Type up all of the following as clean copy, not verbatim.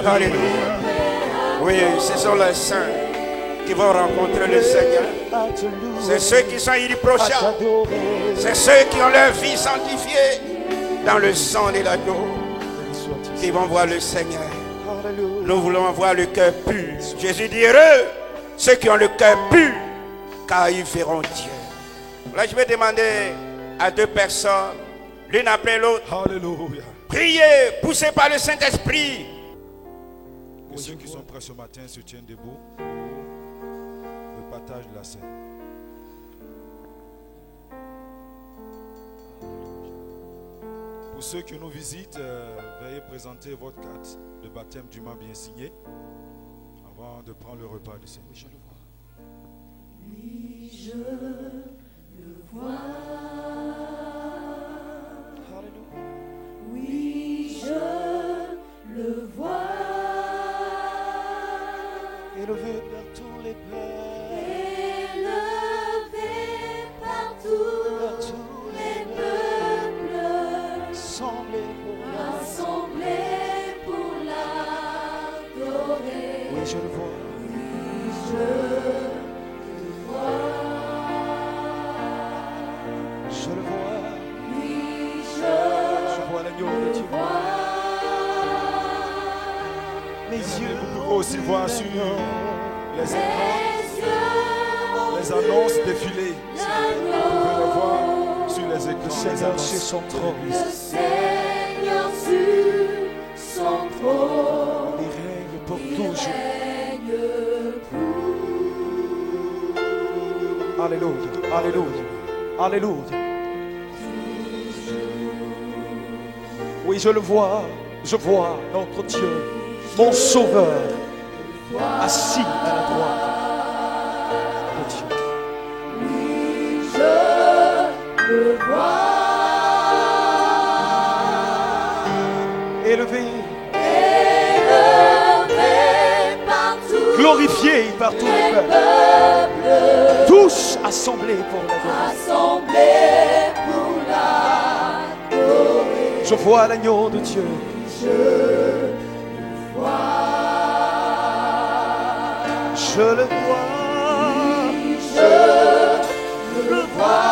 Alléluia. Oui, ce sont les saints qui vont rencontrer le Seigneur. C'est ceux qui sont irréprochables. C'est ceux qui ont leur vie sanctifiée dans le sang de l'agneau qui vont voir le Seigneur. Nous voulons voir le cœur pur. Jésus dit heureux ceux qui ont le cœur pur, car ils verront Dieu. Là, je vais demander à deux personnes, l'une après l'autre. Alléluia. Priez, poussez par le Saint-Esprit. Que ceux qui sont prêts ce matin se tiennent debout pour le partage de la scène. Pour ceux qui nous visitent, veuillez présenter votre carte de baptême du main bien signée avant de prendre le repas du Seigneur. Oui, je le vois. Oui, je le vois. Élevé par tous les peuples. Élevé par tous les peuples. Rassemblés pour l'adorer. Oui, je le vois. Oui, je le vois. Je le vois. Oui, Je vois l'agneau de Dieu. Mes yeux. Vous pouvez aussi voir sur les écrans les annonces défilées. Vous pouvez le voir sur les écrans. Le Seigneur sur son trône. Le Seigneur sur son trône. Il règne pour toujours. Alléluia. Alléluia. Alléluia. Oui, je le vois. Je vois notre Dieu, mon Sauveur, assis à la droite de Dieu. Oui, je le vois. Élevé, Élevé partout. glorifié par tous les peuples, tous assemblés pour l'adorer. Assemblés pour l'adorer. Je vois l'agneau de Dieu. Je le vois. Je le vois. Oui, je le vois.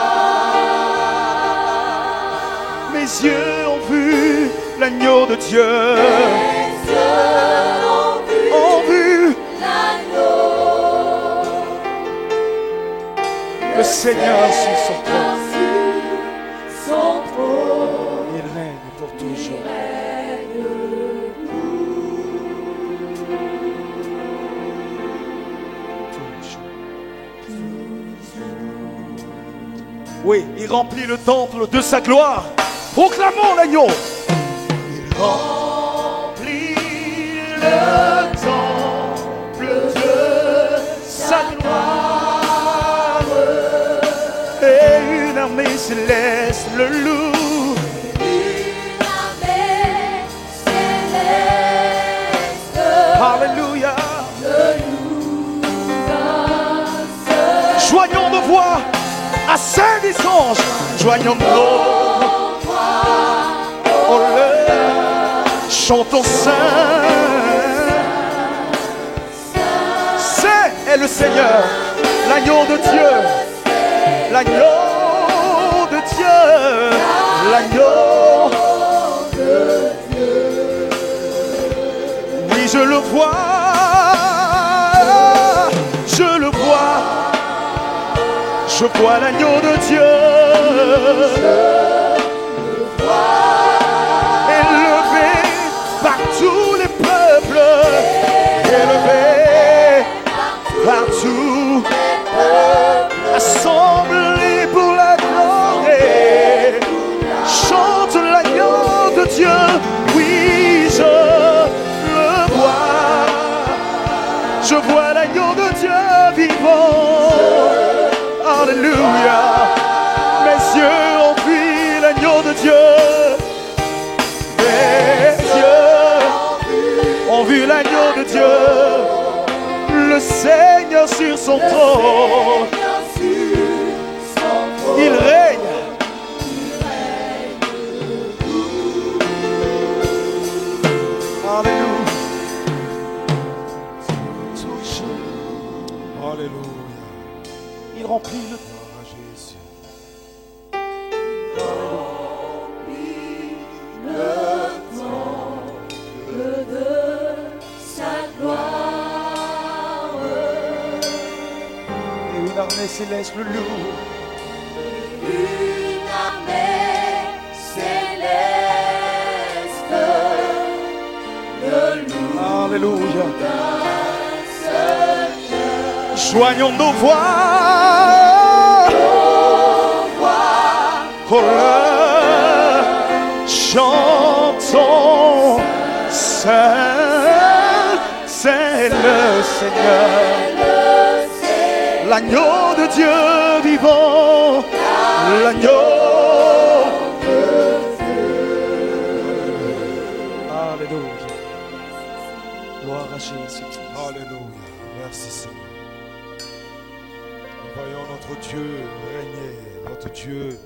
Mes yeux ont vu l'agneau de Dieu. Mes yeux ont vu l'agneau. Le Seigneur sur son trône. Son trône. Il règne pour toujours. Oui, il remplit le temple de sa gloire. Proclamons l'agneau. Il remplit le temple de sa gloire. Et une armée céleste le loue. Une armée céleste. Alléluia. Le loue d'un seul. Joignons nos voix à saint des anges. Joignons nos voix. Oh le chantons saint. C'est le Seigneur, l'agneau de Dieu. L'agneau de Dieu. L'agneau de Dieu. Oui, je le vois. Je le vois. Je vois l'agneau de Dieu. Élevé par tous les de Dieu, le Seigneur sur son trône. Il règne. Alléluia. Alléluia. Il remplit le Gloire à Jésus. et une armée céleste le loue. Une armée céleste le loue. Alléluia. D'un seul cœur. Joignons nos voix. Oh là, chantons, Saint, c'est le Seigneur, l'agneau de Dieu vivant, l'agneau. Alléluia. Gloire à Jésus. Alléluia. Merci Seigneur. Nous voyons notre Dieu régner, notre Dieu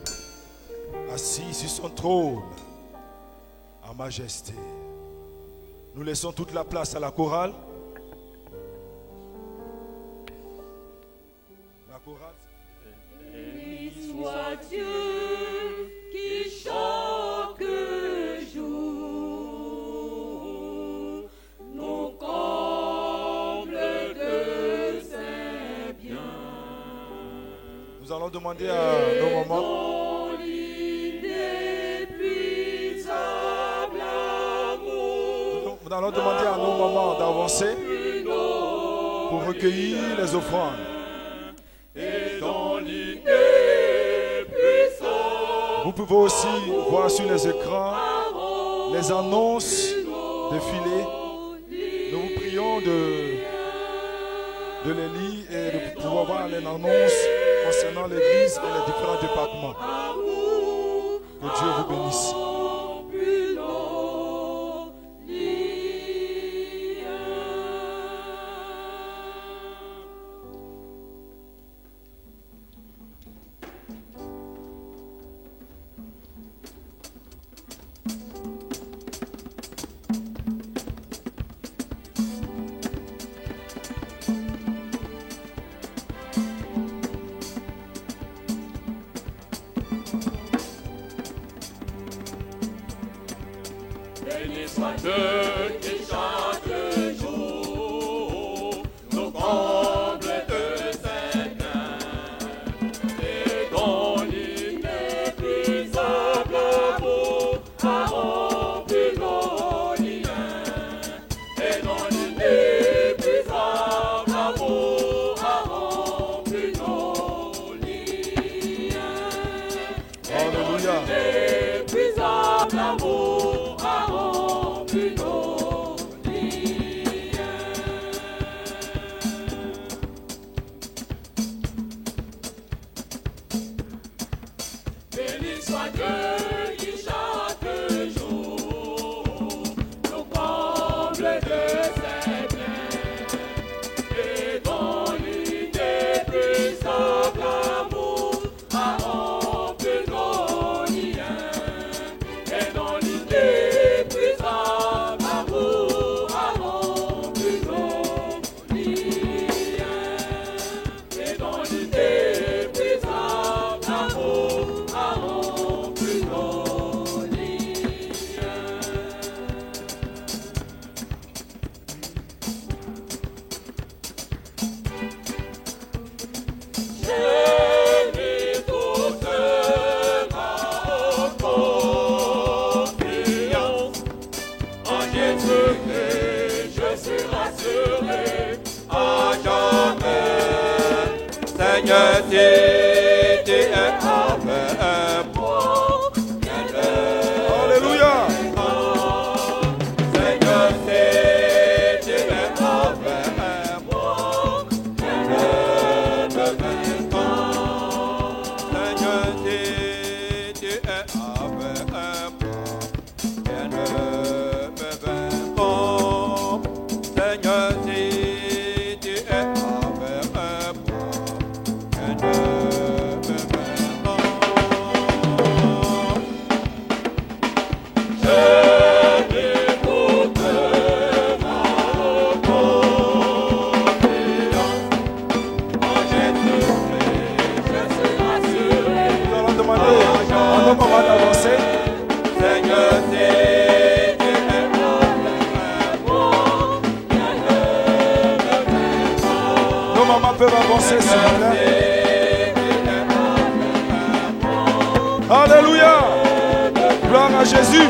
assis sur son trône en majesté. Nous laissons toute la place à la chorale. La chorale. Béni soit Dieu qui chaque jour nous comble de ses biens. Nous allons demander à nos mamans. Nous allons demander à nos mamans d'avancer pour recueillir les offrandes. Vous pouvez aussi voir sur les écrans les annonces défiler. Nous vous prions de les lire et de pouvoir voir les annonces concernant l'église et les différents départements. Que Dieu vous bénisse. Béni soit Dieu qui chaque jour nous comble de ses biens et dont l'inépuisable amour a rempli nos liens et dont l'inépuisable amour a rempli nos liens. Alléluia. L'inépuisable amour a rempli nos liens. Béni soit Dieu qui chaque jour nous comble de ses biens et dont l'inépuisable amour a rempli nos liens et dont l'inépuisable amour a rempli nos liens et dont l'inépuisable amour a rempli nos liens. J'ai mis toute ma confiance en Jésus et je suis rassuré à jamais. Seigneur, si tu es avec moi, Alléluia. Seigneur, si tu es avec moi, je ne me vaincrai. Seigneur, si tu es avec moi, je ne me vains pas. Seigneur, peuvent avancer ce matin. Alléluia. Gloire à Jésus.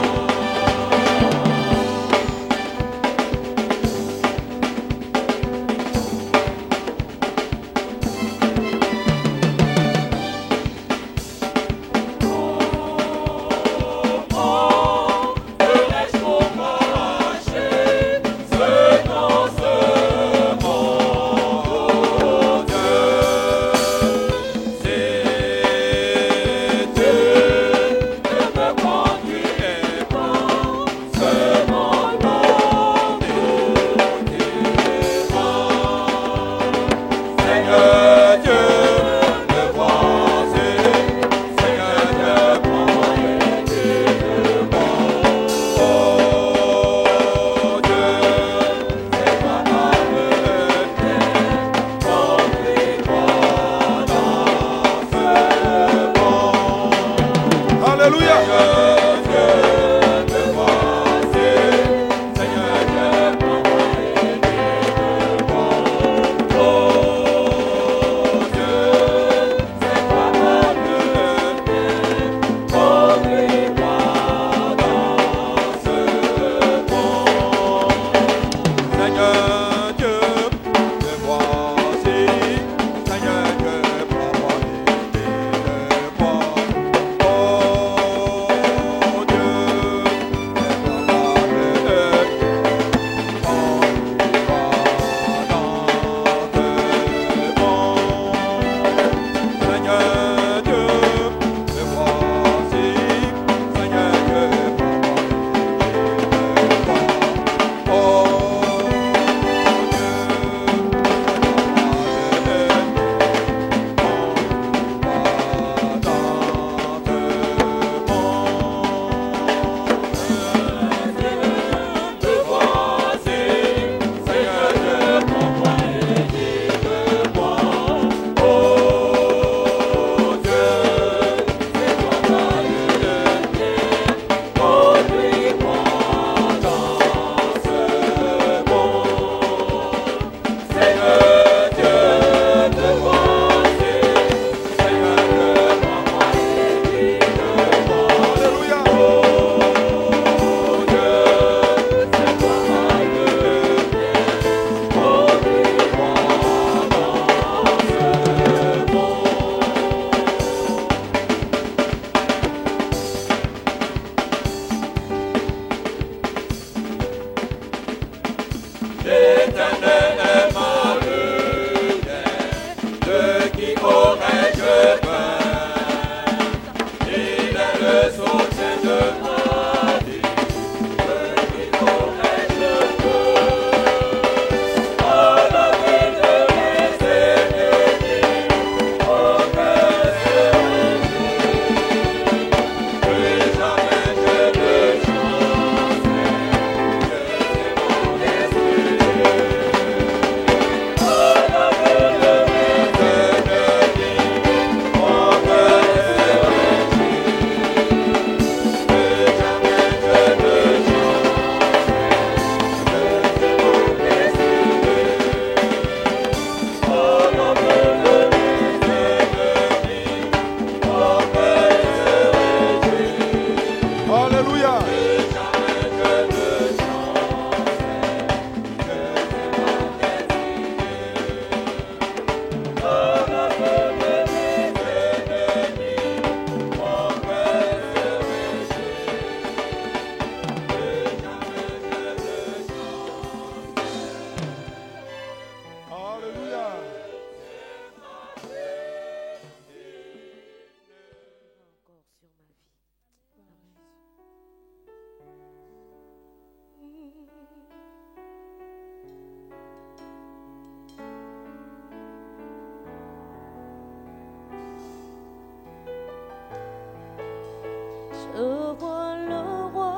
Je vois le roi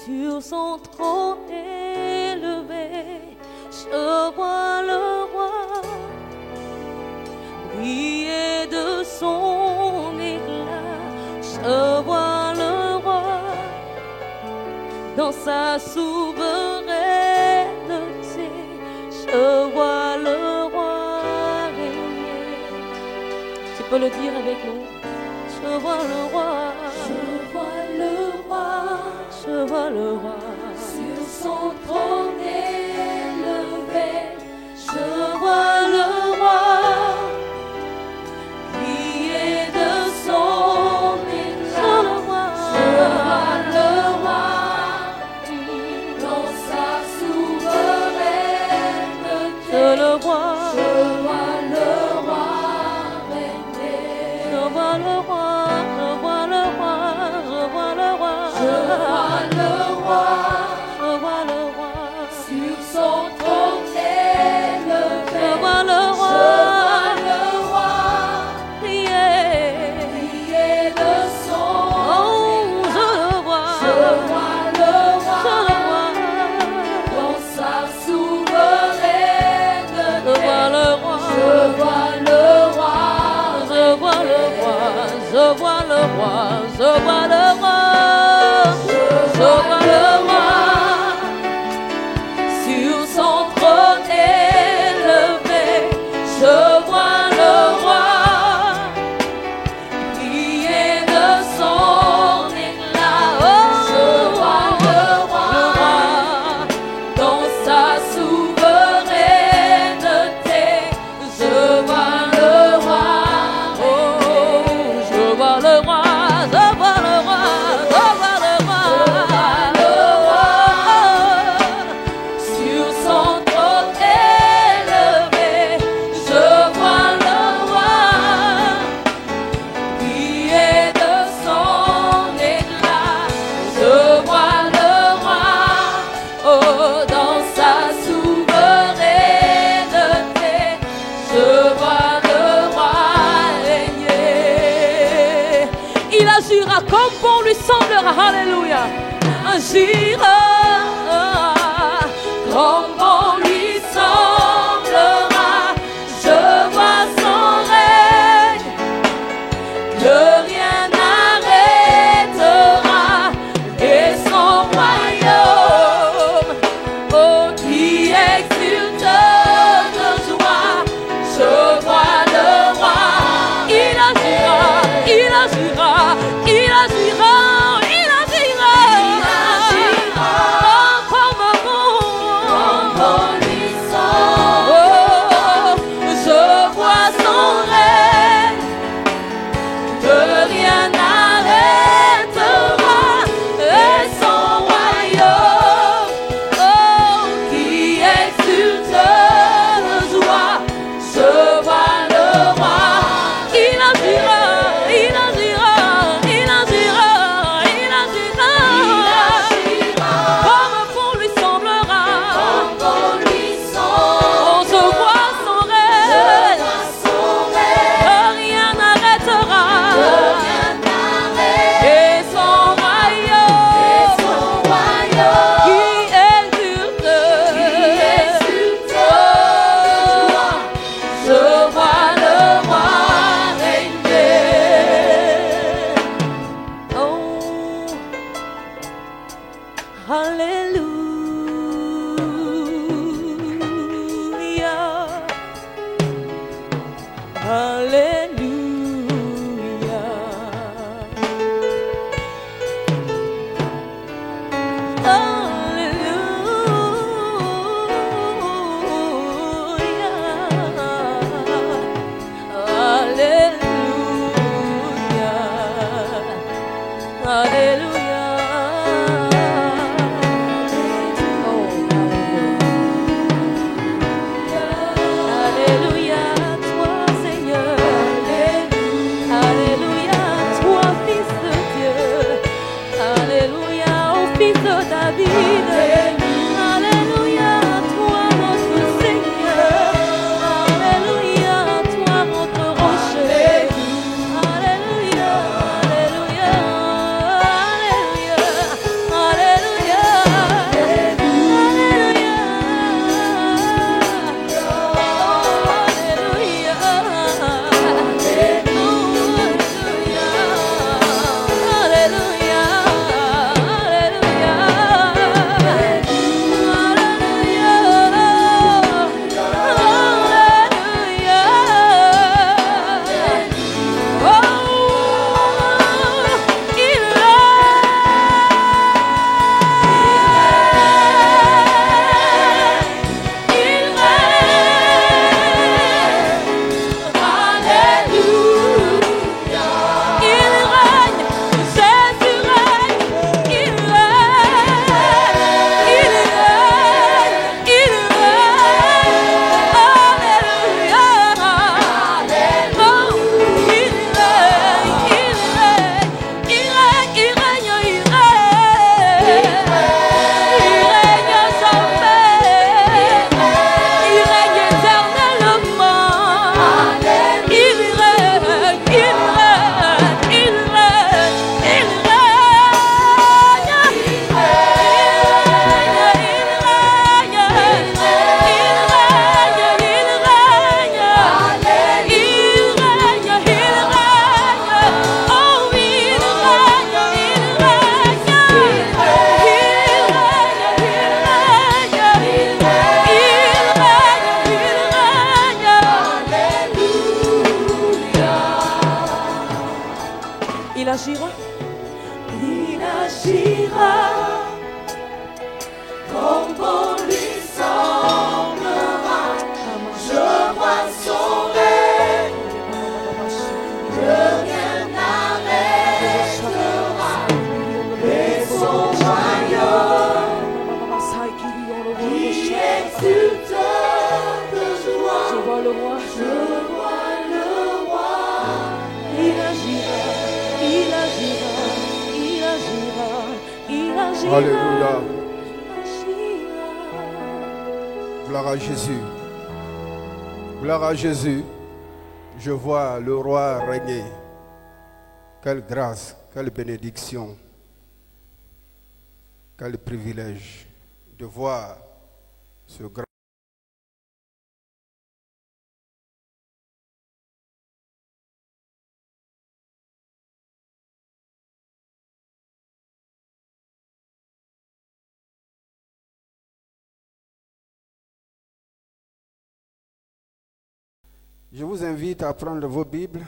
sur son trône élevé. Je vois le roi briller de son éclat. Je vois le roi dans sa souveraineté. Je vois le peux le dire avec nous. Je vois le roi. Je vois le roi. Je vois le roi. Sur son trône élevé. Je vois le roi. Qui est de son éclat. Je vois le roi. Dans sa souveraineté. Je le vois. Je vois le roi régner. Je vois le roi. Je vois le roi. Je vois le roi. Je vois le roi. Je vois le roi. Sur son trône élevé. Je vois le roi. Je vois le roi. Prier de son éclat. Je le vois. Je vois le roi. Je le vois. Dans sa souveraineté. Je vois le roi. Je vois le roi. Je vois le roi. Je vois le roi. Je vois le roi. Je vois le roi. Sur son trône élevé. Je vois le roi. Briller de son éclat. Oh, je vois le roi. Dans sa souveraineté. Je vois le roi. Oh, je vois le roi. Je vois le roi. Je vois le roi. Le roi. Sur son trône élevé. Je vois le roi. Briller de son éclat. Je vois le roi. Oh, dans sa souveraineté. Je vois le roi régner. Il agira comme bon lui semblera. Alléluia. Agira comme bon lui semblera. Je vois son règne. Que rien n'arrêtera. Et son royaume. Oh, qui exulte de joie. Je vois le roi. Il agira. Il agira. Il agira. Il agira. Il agira. Comme bon lui semble. Oh, je vois son règne. Que rien n'arrêtera. Et son royaume. Oh, qui exulte de joie. Je vois le roi. Il agira. Il agira. Il agira. Il agira. Comme bon lui semblera. Comme bon lui semble. Oh, je vois son règne. Que rien n'arrêtera. Et son royaume. Qui exulte. Oh, je vois le roi régner. Oh, Alléluia. Alléluia, toi Seigneur. Alléluia, toi Fils de Dieu. Alléluia, ô Fils de David. Alléluia, toi notre Seigneur. Alléluia, toi notre rocher. Alléluia, alléluia, alléluia, alléluia, alléluia, alléluia. Gloire à Jésus. Gloire à Jésus. Je vois le roi régner. Quelle grâce, quelle bénédiction, quel privilège de voir ce grand. Je vous invite à prendre vos Bibles.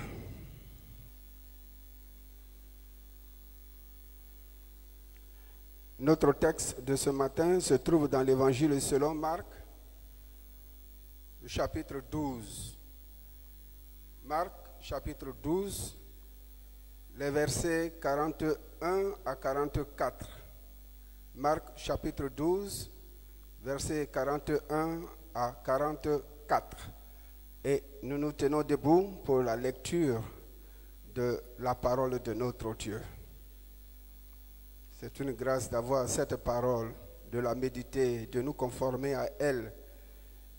Notre texte de ce matin se trouve dans l'Évangile selon Marc, le chapitre 12. Marc, chapitre 12, les versets 41 à 44. Marc, chapitre 12, versets 41 à 44. Et nous nous tenons debout pour la lecture de la parole de notre Dieu. C'est une grâce d'avoir cette parole, de la méditer, de nous conformer à elle.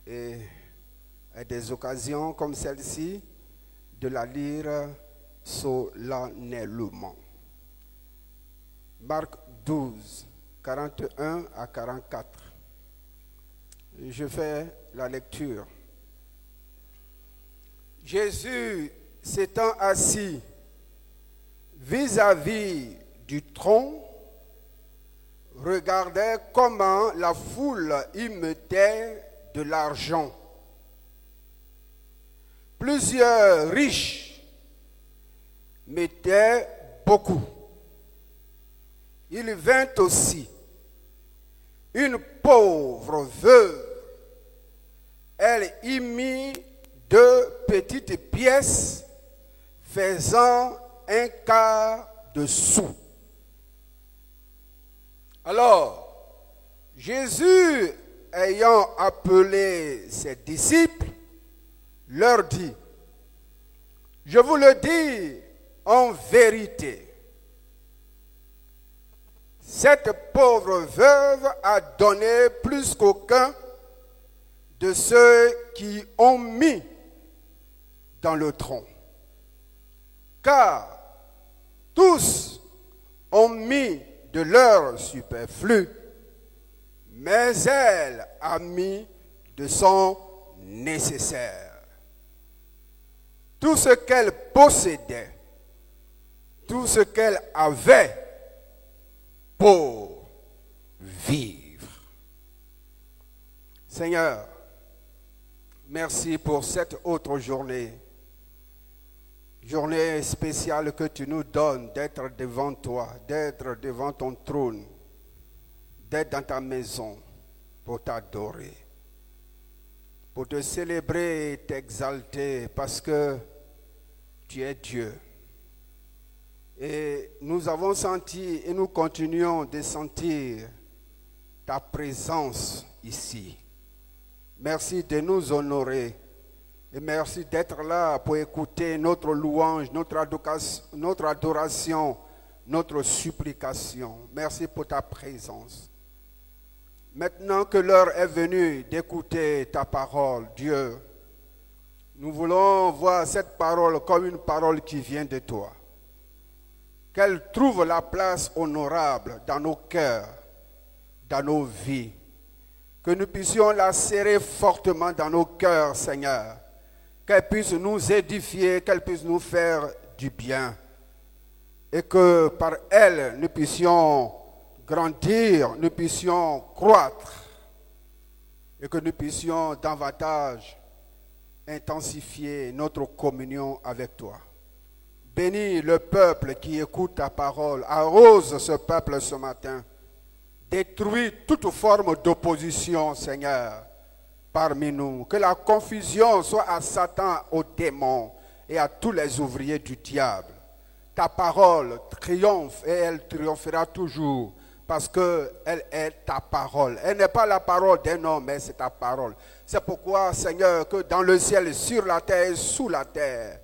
Et à des occasions comme celle-ci, de la lire solennellement. Marc 12, 41 à 44. Je fais la lecture. Jésus s'étant assis vis-à-vis du trône, regardait comment la foule y mettait de l'argent. Plusieurs riches mettaient beaucoup. Il vint aussi une pauvre veuve. Elle y mit 2 petites pièces faisant un quart de sou. Alors, Jésus, ayant appelé ses disciples, leur dit, « Je vous le dis en vérité, cette pauvre veuve a donné plus qu'aucun de ceux qui ont mis dans le tronc. Car tous ont mis de leur superflu, mais elle a mis de son nécessaire. Tout ce qu'elle possédait, tout ce qu'elle avait pour vivre. » Seigneur, merci pour cette autre journée. Journée spéciale que tu nous donnes d'être devant toi, d'être devant ton trône, d'être dans ta maison pour t'adorer, pour te célébrer et t'exalter parce que tu es Dieu. Et nous avons senti et nous continuons de sentir ta présence ici. Merci de nous honorer. Et merci d'être là pour écouter notre louange, notre adoration, notre supplication. Merci pour ta présence. Maintenant que l'heure est venue d'écouter ta parole, Dieu, nous voulons voir cette parole comme une parole qui vient de toi. Qu'elle trouve la place honorable dans nos cœurs, dans nos vies. Que nous puissions la serrer fortement dans nos cœurs, Seigneur. Qu'elle puisse nous édifier, qu'elle puisse nous faire du bien. Et que par elle, nous puissions grandir, nous puissions croître. Et que nous puissions davantage intensifier notre communion avec toi. Bénis le peuple qui écoute ta parole. Arrose ce peuple ce matin. Détruis toute forme d'opposition, Seigneur, parmi nous. Que la confusion soit à Satan, aux démons et à tous les ouvriers du diable. Ta parole triomphe et elle triomphera toujours parce qu'elle est ta parole. Elle n'est pas la parole d'un homme, mais c'est ta parole. C'est pourquoi, Seigneur, que dans le ciel, sur la terre et sous la terre,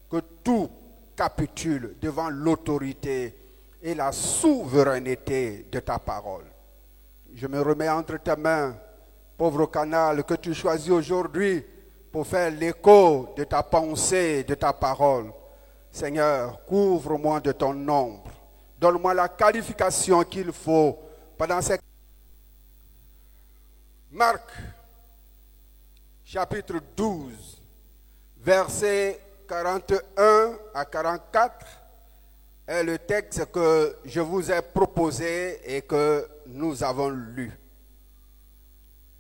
que tout capitule devant l'autorité et la souveraineté de ta parole. Je me remets entre tes mains pauvre canal que tu choisis aujourd'hui pour faire l'écho de ta pensée, de ta parole. Seigneur, couvre-moi de ton ombre. Donne-moi la qualification qu'il faut pendant ces... Marc, chapitre 12, versets 41 à 44 est le texte que je vous ai proposé et que nous avons lu.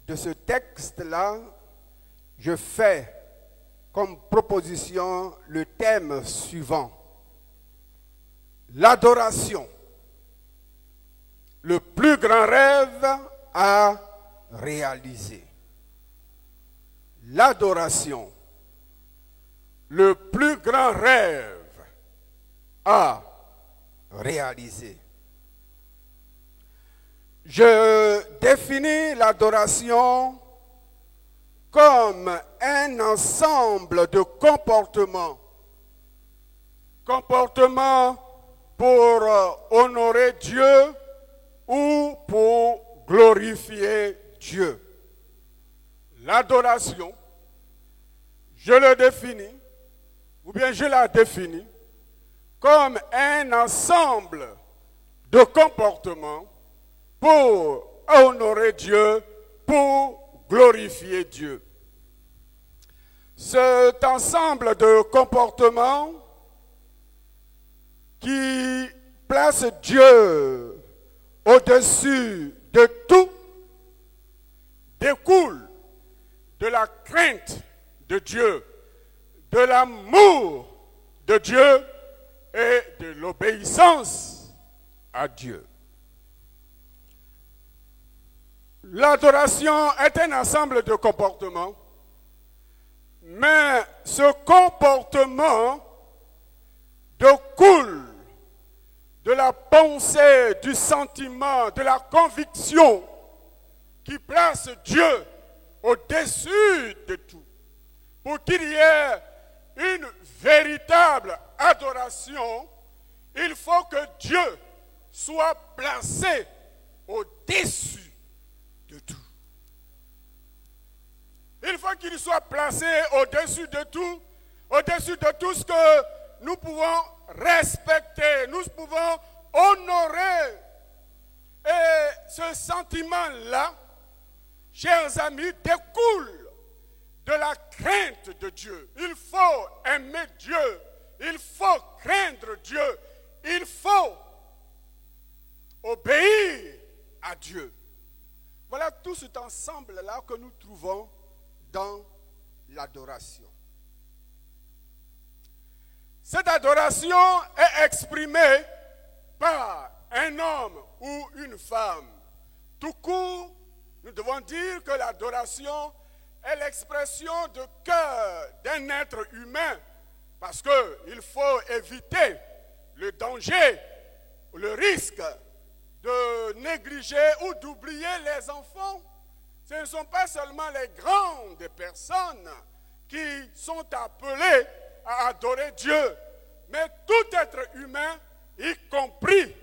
De ce texte-là, je fais comme proposition le thème suivant. L'adoration, le plus grand rêve à réaliser. L'adoration, le plus grand rêve à réaliser. Je définis l'adoration comme un ensemble de comportements. Comportements pour honorer Dieu ou pour glorifier Dieu. L'adoration, je le définis, ou bien je la définis, comme un ensemble de comportements pour honorer Dieu, pour glorifier Dieu. Cet ensemble de comportements qui place Dieu au-dessus de tout découle de la crainte de Dieu, de l'amour de Dieu et de l'obéissance à Dieu. L'adoration est un ensemble de comportements, mais ce comportement découle de la pensée, du sentiment, de la conviction qui place Dieu au-dessus de tout. Pour qu'il y ait une véritable adoration, il faut que Dieu soit placé au-dessus de tout. Il faut qu'il soit placé au-dessus de tout ce que nous pouvons respecter, nous pouvons honorer. Et ce sentiment-là, chers amis, découle de la crainte de Dieu. Il faut aimer Dieu, il faut craindre Dieu, il faut obéir à Dieu. Voilà tout cet ensemble-là que nous trouvons dans l'adoration. Cette adoration est exprimée par un homme ou une femme. Tout court, nous devons dire que l'adoration est l'expression de cœur d'un être humain, parce qu'il faut éviter le danger, le risque de négliger ou d'oublier les enfants. Ce ne sont pas seulement les grandes personnes qui sont appelées à adorer Dieu, mais tout être humain, y compris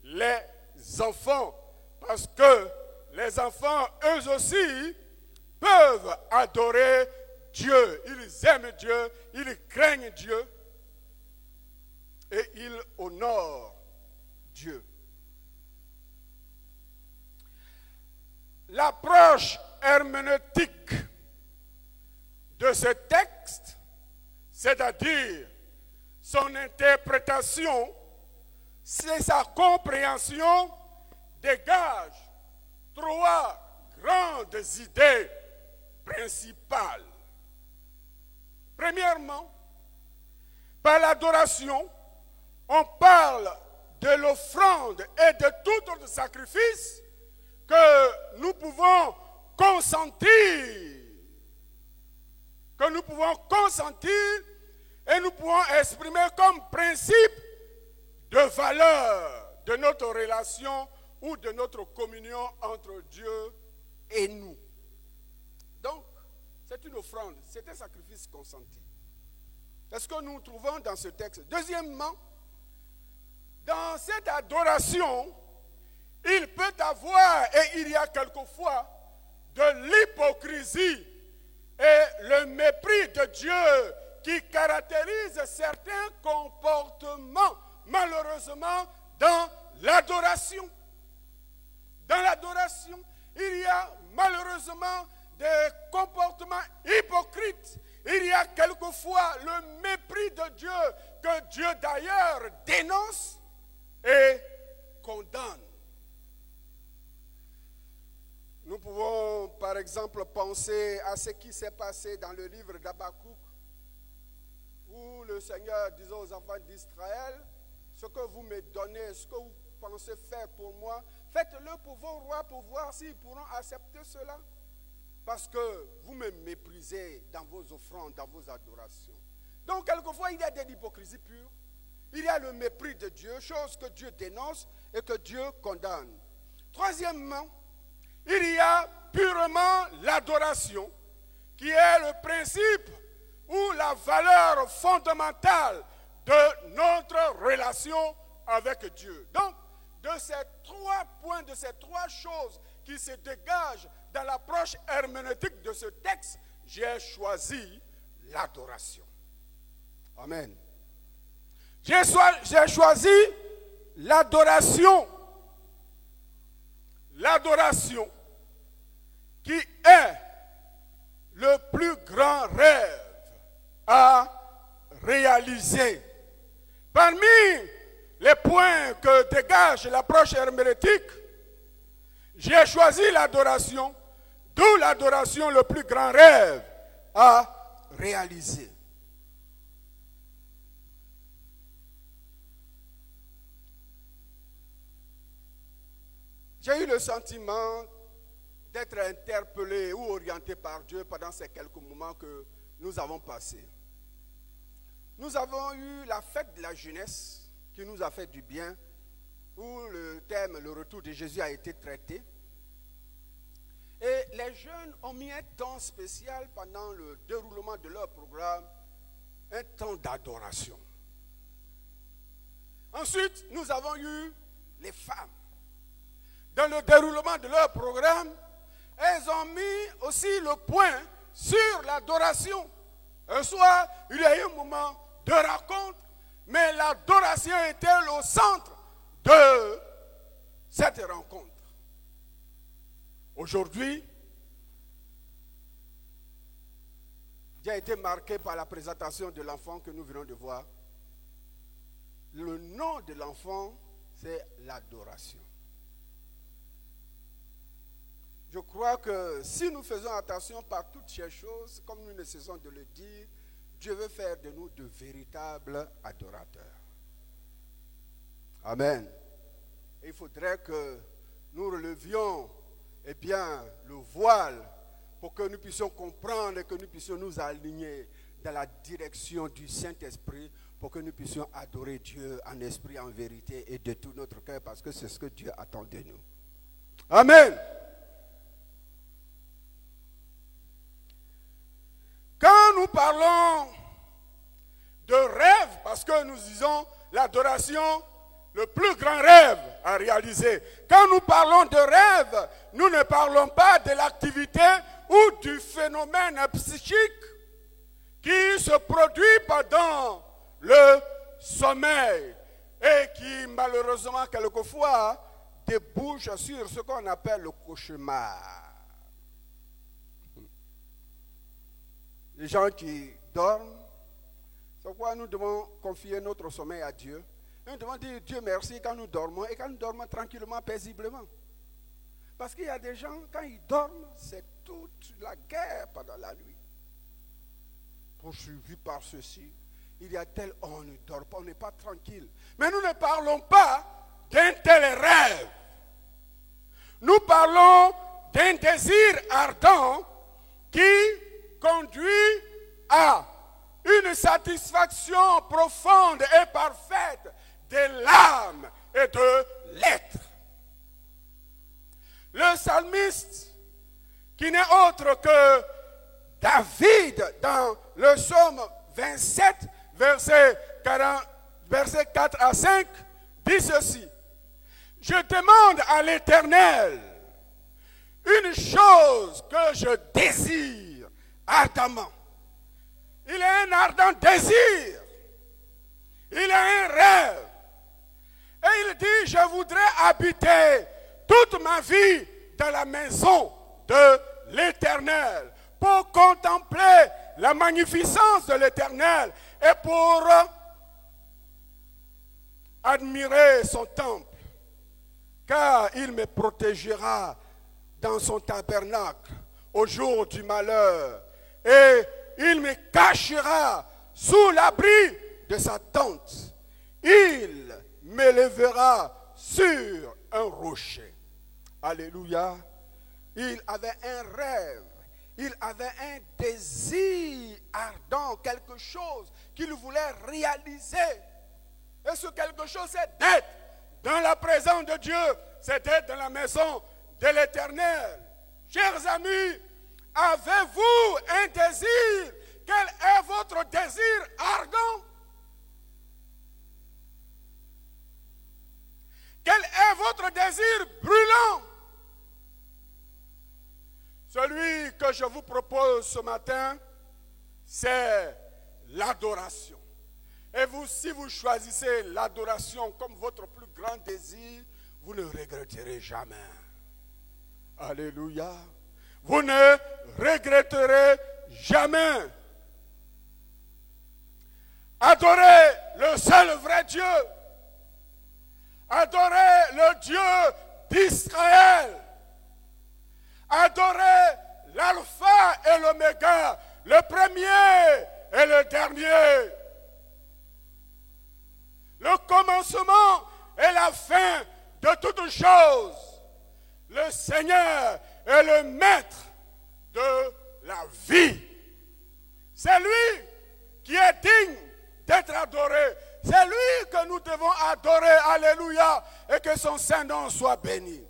les enfants, parce que les enfants, eux aussi, peuvent adorer Dieu. Ils aiment Dieu, ils craignent Dieu et ils honorent Dieu. L'approche herméneutique de ce texte, c'est-à-dire son interprétation, c'est sa compréhension, dégage trois grandes idées principales. Premièrement, par l'adoration, on parle de l'offrande et de tout autre sacrifice que nous pouvons consentir, et nous pouvons exprimer comme principe de valeur de notre relation ou de notre communion entre Dieu et nous. Donc, c'est une offrande, c'est un sacrifice consenti. C'est ce que nous trouvons dans ce texte. Deuxièmement, dans cette adoration, il peut avoir, et il y a quelquefois, de l'hypocrisie et le mépris de Dieu qui caractérise certains comportements, malheureusement, dans l'adoration. Dans l'adoration, il y a malheureusement des comportements hypocrites. Il y a quelquefois le mépris de Dieu, que Dieu d'ailleurs dénonce et condamne. Nous pouvons par exemple penser à ce qui s'est passé dans le livre d'Habakkuk, où le Seigneur disait aux enfants d'Israël, ce que vous me donnez, ce que vous pensez faire pour moi, faites-le pour vos rois pour voir s'ils pourront accepter cela. Parce que vous me méprisez dans vos offrandes, dans vos adorations. Donc quelquefois il y a de l'hypocrisie pure. Il y a le mépris de Dieu, chose que Dieu dénonce et que Dieu condamne. Troisièmement, il y a purement l'adoration, qui est le principe ou la valeur fondamentale de notre relation avec Dieu. Donc, de ces trois points, de ces trois choses qui se dégagent dans l'approche herméneutique de ce texte, j'ai choisi l'adoration. Amen. J'ai choisi l'adoration. L'adoration qui est le plus grand rêve à réaliser. Parmi les points que dégage l'approche herméneutique, j'ai choisi l'adoration, d'où l'adoration le plus grand rêve à réaliser. J'ai eu le sentiment d'être interpellé ou orienté par Dieu pendant ces quelques moments que nous avons passés. Nous avons eu la fête de la jeunesse qui nous a fait du bien, où le thème, le retour de Jésus a été traité. Et les jeunes ont mis un temps spécial pendant le déroulement de leur programme, un temps d'adoration. Ensuite, nous avons eu les femmes. Dans le déroulement de leur programme, elles ont mis aussi le point sur l'adoration. Un soir, il y a eu un moment de raconte, mais l'adoration était au centre de cette rencontre. Aujourd'hui, j'ai été marqué par la présentation de l'enfant que nous venons de voir. Le nom de l'enfant, c'est l'adoration. Je crois que si nous faisons attention par toutes ces choses, comme nous ne cessons de le dire, Dieu veut faire de nous de véritables adorateurs. Amen. Et il faudrait que nous relevions le voile pour que nous puissions comprendre et que nous puissions nous aligner dans la direction du Saint-Esprit pour que nous puissions adorer Dieu en esprit, en vérité et de tout notre cœur parce que c'est ce que Dieu attend de nous. Amen. Quand nous parlons de rêve, parce que nous disons l'adoration, le plus grand rêve à réaliser. Quand nous parlons de rêve, nous ne parlons pas de l'activité ou du phénomène psychique qui se produit pendant le sommeil et qui malheureusement quelquefois débouche sur ce qu'on appelle le cauchemar. Les gens qui dorment, c'est pourquoi nous devons confier notre sommeil à Dieu. Nous devons dire Dieu merci quand nous dormons et quand nous dormons tranquillement, paisiblement. Parce qu'il y a des gens, quand ils dorment, c'est toute la guerre pendant la nuit. Poursuivi par ceci, il y a tel, on ne dort pas, on n'est pas tranquille. Mais nous ne parlons pas d'un tel rêve. Nous parlons d'un désir ardent qui conduit à une satisfaction profonde et parfaite de l'âme et de l'être. Le psalmiste, qui n'est autre que David, dans le psaume 27, verset 4 à 5, dit ceci: « Je demande à l'Éternel une chose que je désire ardemment. Il a un ardent désir. Il a un rêve. Et il dit, je voudrais habiter toute ma vie dans la maison de l'Éternel pour contempler la magnificence de l'Éternel et pour admirer son temple. Car il me protégera dans son tabernacle au jour du malheur. Et il me cachera sous l'abri de sa tente. Il m'élèvera sur un rocher. Alléluia. Il avait un rêve. Il avait un désir ardent, quelque chose qu'il voulait réaliser. Et ce quelque chose, c'est d'être dans la présence de Dieu. C'est d'être dans la maison de l'Éternel. Chers amis, avez-vous un désir? Quel est votre désir ardent? Quel est votre désir brûlant? Celui que je vous propose ce matin, c'est l'adoration. Et vous, si vous choisissez l'adoration comme votre plus grand désir, vous ne regretterez jamais. Alléluia. Vous ne regretterez jamais. Adorez le seul vrai Dieu. Adorez le Dieu d'Israël. Adorez l'alpha et l'oméga, le premier et le dernier. Le commencement et la fin de toutes choses. Le Seigneur est le maître de la vie. C'est lui qui est digne d'être adoré. C'est lui que nous devons adorer. Alléluia. Et que son Saint-Nom soit béni.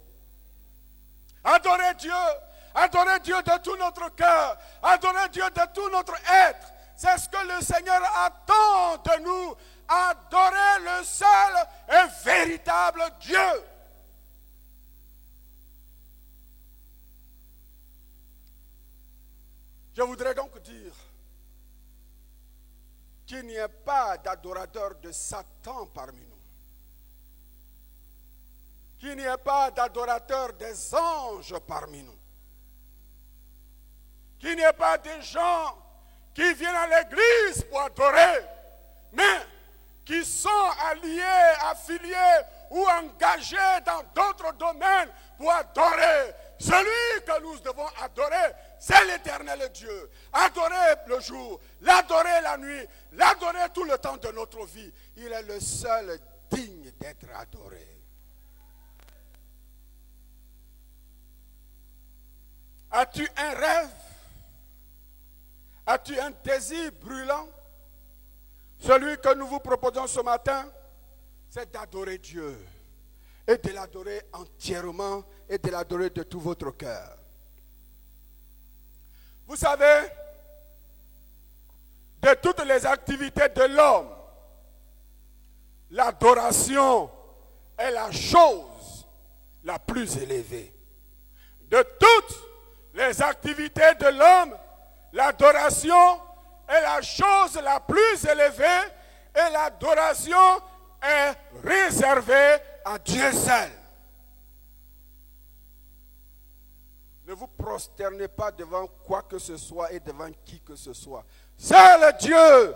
Adorez Dieu de tout notre cœur, adorez Dieu de tout notre être. C'est ce que le Seigneur attend de nous. Adorer le seul et véritable Dieu. Je voudrais donc dire qu'il n'y ait pas d'adorateur de Satan parmi nous. Qu'il n'y ait pas d'adorateurs des anges parmi nous. Qu'il n'y ait pas des gens qui viennent à l'église pour adorer, mais qui sont alliés, affiliés ou engagés dans d'autres domaines pour adorer. Celui que nous devons adorer, c'est l'Éternel Dieu. Adorer le jour, l'adorer la nuit, l'adorer tout le temps de notre vie. Il est le seul digne d'être adoré. As-tu un rêve? As-tu un désir brûlant? Celui que nous vous proposons ce matin, c'est d'adorer Dieu. Et de l'adorer entièrement et de l'adorer de tout votre cœur. Vous savez, de toutes les activités de l'homme, l'adoration est la chose la plus élevée. De toutes les activités de l'homme, l'adoration est la chose la plus élevée et l'adoration est réservée à Dieu seul. Ne vous prosternez pas devant quoi que ce soit et devant qui que ce soit. Seul Dieu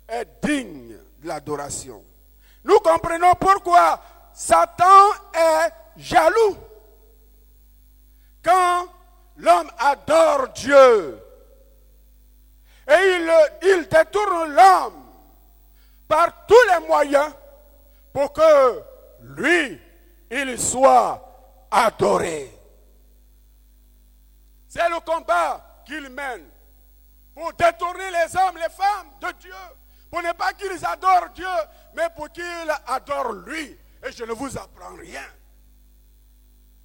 est digne de l'adoration. Nous comprenons pourquoi Satan est jaloux. Quand l'homme adore Dieu et il détourne l'homme par tous les moyens pour que lui, il soit adoré. C'est le combat qu'il mène pour détourner les hommes, les femmes de Dieu, pour ne pas qu'ils adorent Dieu, mais pour qu'ils adorent lui. Et je ne vous apprends rien.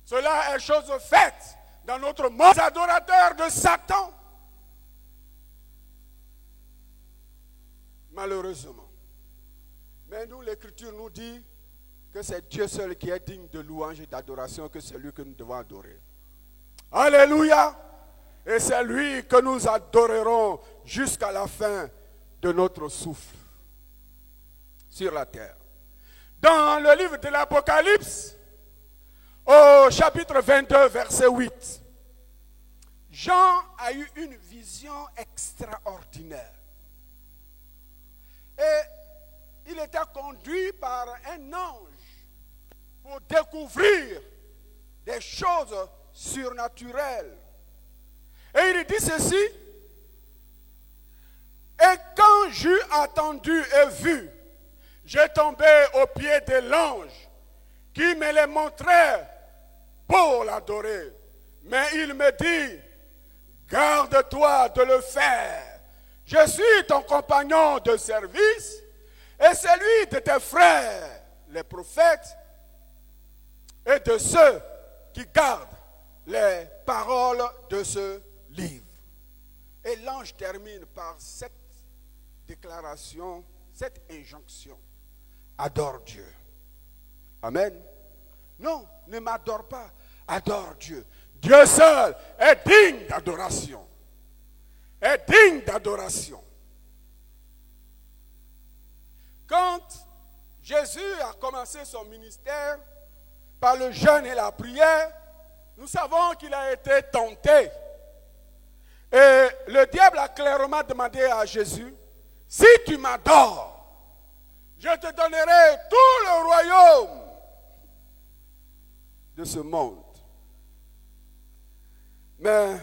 Cela est chose faite dans notre monde. Les adorateurs de Satan, malheureusement. Mais nous, l'Écriture nous dit que c'est Dieu seul qui est digne de louange et d'adoration, que c'est lui que nous devons adorer. Alléluia. Et c'est lui que nous adorerons jusqu'à la fin de notre souffle sur la terre. Dans le livre de l'Apocalypse, au chapitre 22, verset 8, Jean a eu une vision extraordinaire. Et il était conduit par un ange pour découvrir des choses surnaturelles. Et il dit ceci: et quand j'eus entendu et vu, j'ai tombé aux pieds de l'ange qui me les montrait pour l'adorer. Mais il me dit: garde-toi de le faire. Je suis ton compagnon de service et celui de tes frères, les prophètes, et de ceux qui gardent les paroles de ce livre. Et l'ange termine par cette déclaration, cette injonction: adore Dieu. Amen. Non, ne m'adore pas, adore Dieu. Dieu seul est digne d'adoration. Est digne d'adoration. Quand Jésus a commencé son ministère par le jeûne et la prière, nous savons qu'il a été tenté. Et le diable a clairement demandé à Jésus: si tu m'adores, je te donnerai tout le royaume de ce monde. Mais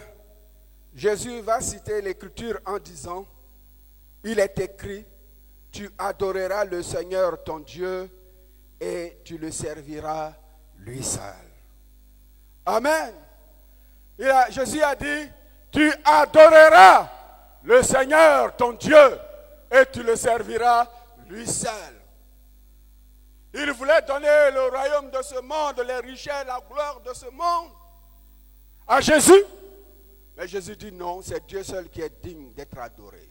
Jésus va citer l'Écriture en disant: il est écrit, tu adoreras le Seigneur ton Dieu et tu le serviras lui seul. Amen. Jésus a dit: tu adoreras le Seigneur ton Dieu et tu le serviras lui seul. Il voulait donner le royaume de ce monde, les richesses, la gloire de ce monde à Jésus. Mais Jésus dit non, c'est Dieu seul qui est digne d'être adoré.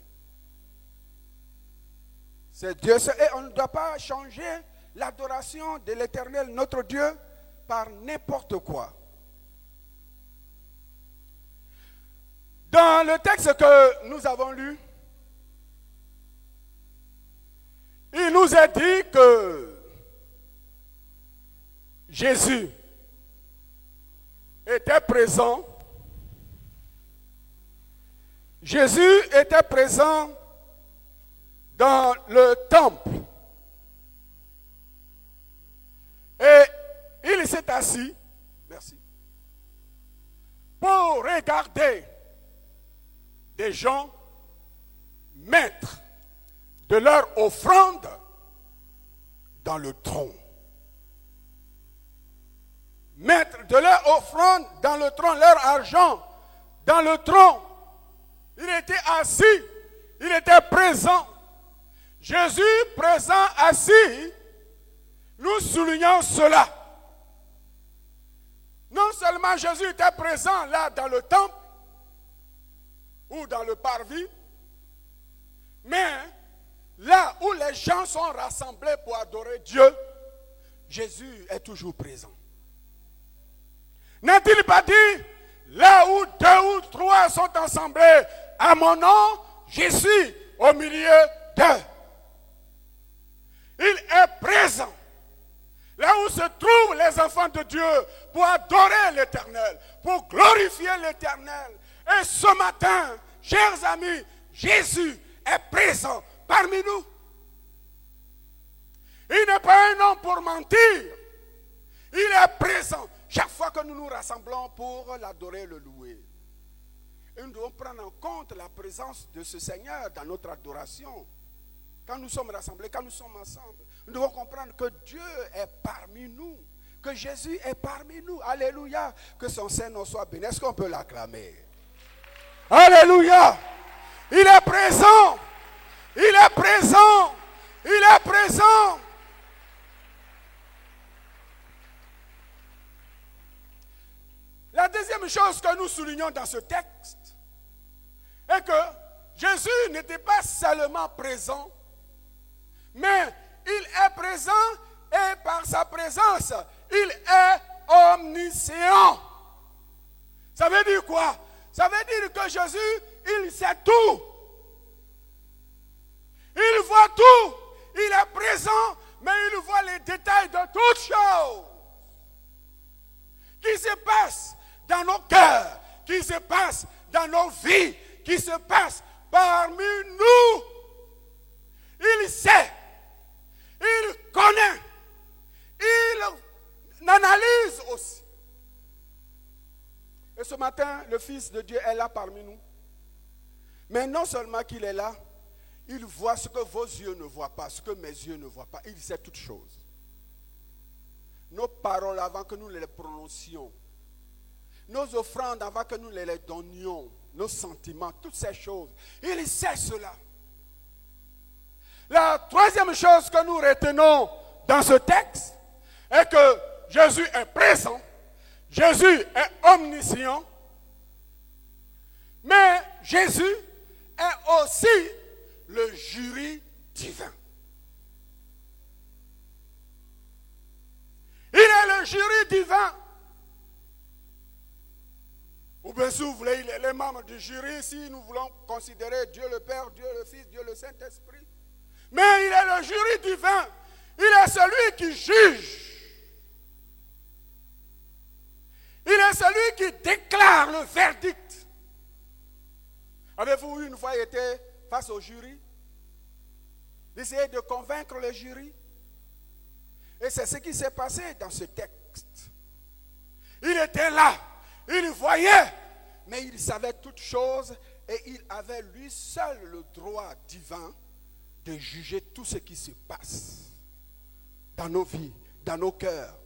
C'est Dieu seul. Et on ne doit pas changer l'adoration de l'Éternel, notre Dieu, par n'importe quoi. Dans le texte que nous avons lu, il nous est dit que Jésus était présent. Jésus était présent dans le temple. Et il s'est assis, merci, pour regarder des gens mettre de leur offrande dans le tronc. Mettre de leur offrande dans le tronc, leur argent dans le tronc. Il était assis, il était présent. Jésus présent, assis, nous soulignons cela. Non seulement Jésus était présent là dans le temple ou dans le parvis, mais là où les gens sont rassemblés pour adorer Dieu, Jésus est toujours présent. N'a-t-il pas dit: là où 2 ou 3 sont assemblés à mon nom, je suis au milieu d'eux. Il est présent. Là où se trouvent les enfants de Dieu pour adorer l'Éternel, pour glorifier l'Éternel. Et ce matin, chers amis, Jésus est présent parmi nous. Il n'est pas un homme pour mentir. Il est présent chaque fois que nous nous rassemblons pour l'adorer, le louer. Et nous devons prendre en compte la présence de ce Seigneur dans notre adoration. Quand nous sommes rassemblés, quand nous sommes ensemble, nous devons comprendre que Dieu est parmi nous, que Jésus est parmi nous. Alléluia. Que son Saint-Nom soit béni. Est-ce qu'on peut l'acclamer? Alléluia. Il est présent. Il est présent. Il est présent. La deuxième chose que nous soulignons dans ce texte est que Jésus n'était pas seulement présent, mais il est présent et par sa présence, il est omniscient. Ça veut dire quoi? Ça veut dire que Jésus, il sait tout. Il voit tout. Il est présent, mais il voit les détails de toutes choses qui se passent dans nos cœurs, qui se passent dans nos vies, qui se passent parmi nous. Il sait, il connaît, il analyse aussi. Et ce matin, le Fils de Dieu est là parmi nous. Mais non seulement qu'il est là, il voit ce que vos yeux ne voient pas, ce que mes yeux ne voient pas. Il sait toutes choses. Nos paroles avant que nous les prononcions, nos offrandes avant que nous les donnions, nos sentiments, toutes ces choses. Il sait cela. La troisième chose que nous retenons dans ce texte est que Jésus est présent, Jésus est omniscient, mais Jésus est aussi le jury divin. Il est le jury divin. Ou bien si vous voulez, il est le membre du jury si nous voulons considérer Dieu le Père, Dieu le Fils, Dieu le Saint-Esprit. Mais il est le jury divin. Il est celui qui juge. Il est celui qui déclare le verdict. Avez-vous une fois été face au jury? D'essayer de convaincre le jury? Et c'est ce qui s'est passé dans ce texte. Il était là, il voyait, mais il savait toutes choses et il avait lui seul le droit divin de juger tout ce qui se passe dans nos vies, dans nos cœurs,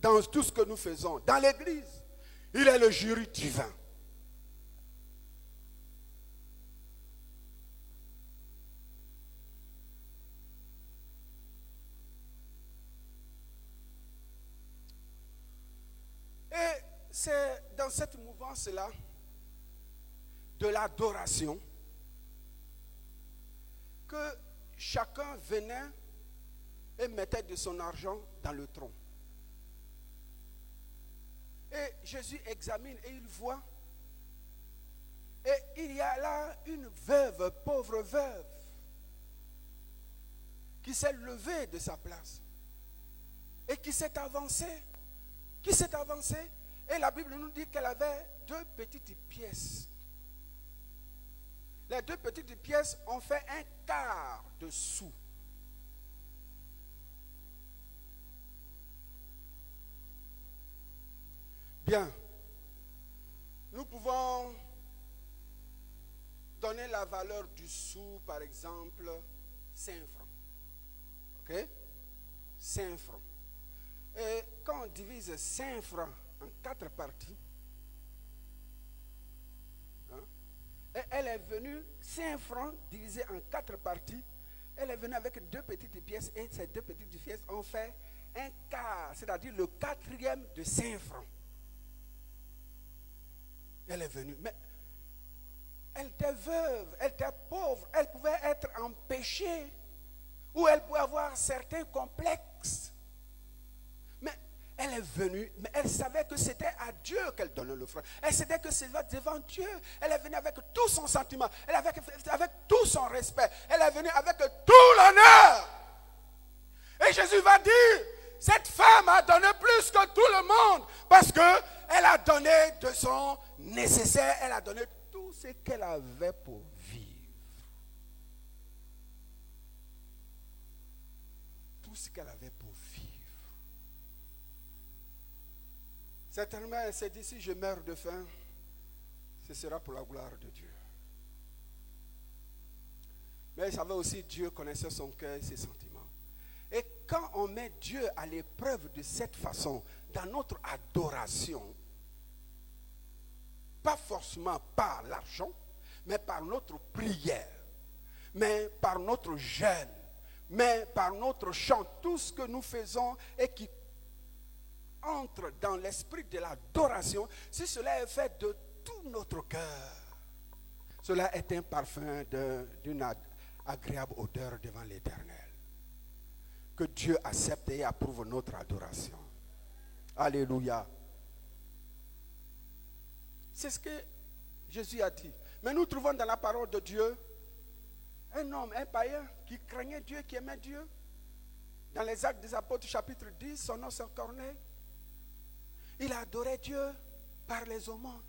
dans tout ce que nous faisons, dans l'église. Il est le jury divin. Et c'est dans cette mouvance-là de l'adoration que chacun venait et mettait de son argent dans le tronc. Et Jésus examine et il voit. Et il y a là une veuve, pauvre veuve, qui s'est levée de sa place et qui s'est avancée. Et la Bible nous dit qu'elle avait 2 petites pièces. Les 2 petites pièces ont fait 1/4 de sou. Bien. Nous pouvons donner la valeur du sou, par exemple, 5 francs. Ok? 5 francs. Et quand on divise 5 francs en 4 parties, et elle est venue, 5 francs divisé en 4 parties, elle est venue avec 2 petites pièces, et ces 2 petites pièces ont fait 1/4, c'est-à-dire le 4e de 5 francs. Elle est venue, mais elle était veuve, elle était pauvre, elle pouvait être en péché, ou elle pouvait avoir certains complexes. Mais elle est venue, mais elle savait que c'était à Dieu qu'elle donnait l'offrande. Elle savait que c'était devant Dieu. Elle est venue avec tout son sentiment, elle est avec tout son respect. Elle est venue avec tout l'honneur. Et Jésus va dire, cette femme a donné plus que tout le monde parce qu'elle a donné de son nécessaire, elle a donné tout ce qu'elle avait pour vivre. Tout ce qu'elle avait pour vivre. Certainement, elle s'est dit, si je meurs de faim, ce sera pour la gloire de Dieu. Mais elle savait aussi, Dieu connaissait son cœur et ses sentiments. Et quand on met Dieu à l'épreuve de cette façon, dans notre adoration, pas forcément par l'argent, mais par notre prière, mais par notre jeûne, mais par notre chant, tout ce que nous faisons et qui entre dans l'esprit de l'adoration, si cela est fait de tout notre cœur, cela est un parfum d'une agréable odeur devant l'Éternel. Que Dieu accepte et approuve notre adoration. Alléluia. C'est ce que Jésus a dit. Mais nous trouvons dans la parole de Dieu un homme, un païen qui craignait Dieu, qui aimait Dieu. Dans les Actes des Apôtres, chapitre 10, son nom c'est Corneille. Il adorait Dieu par les aumônes.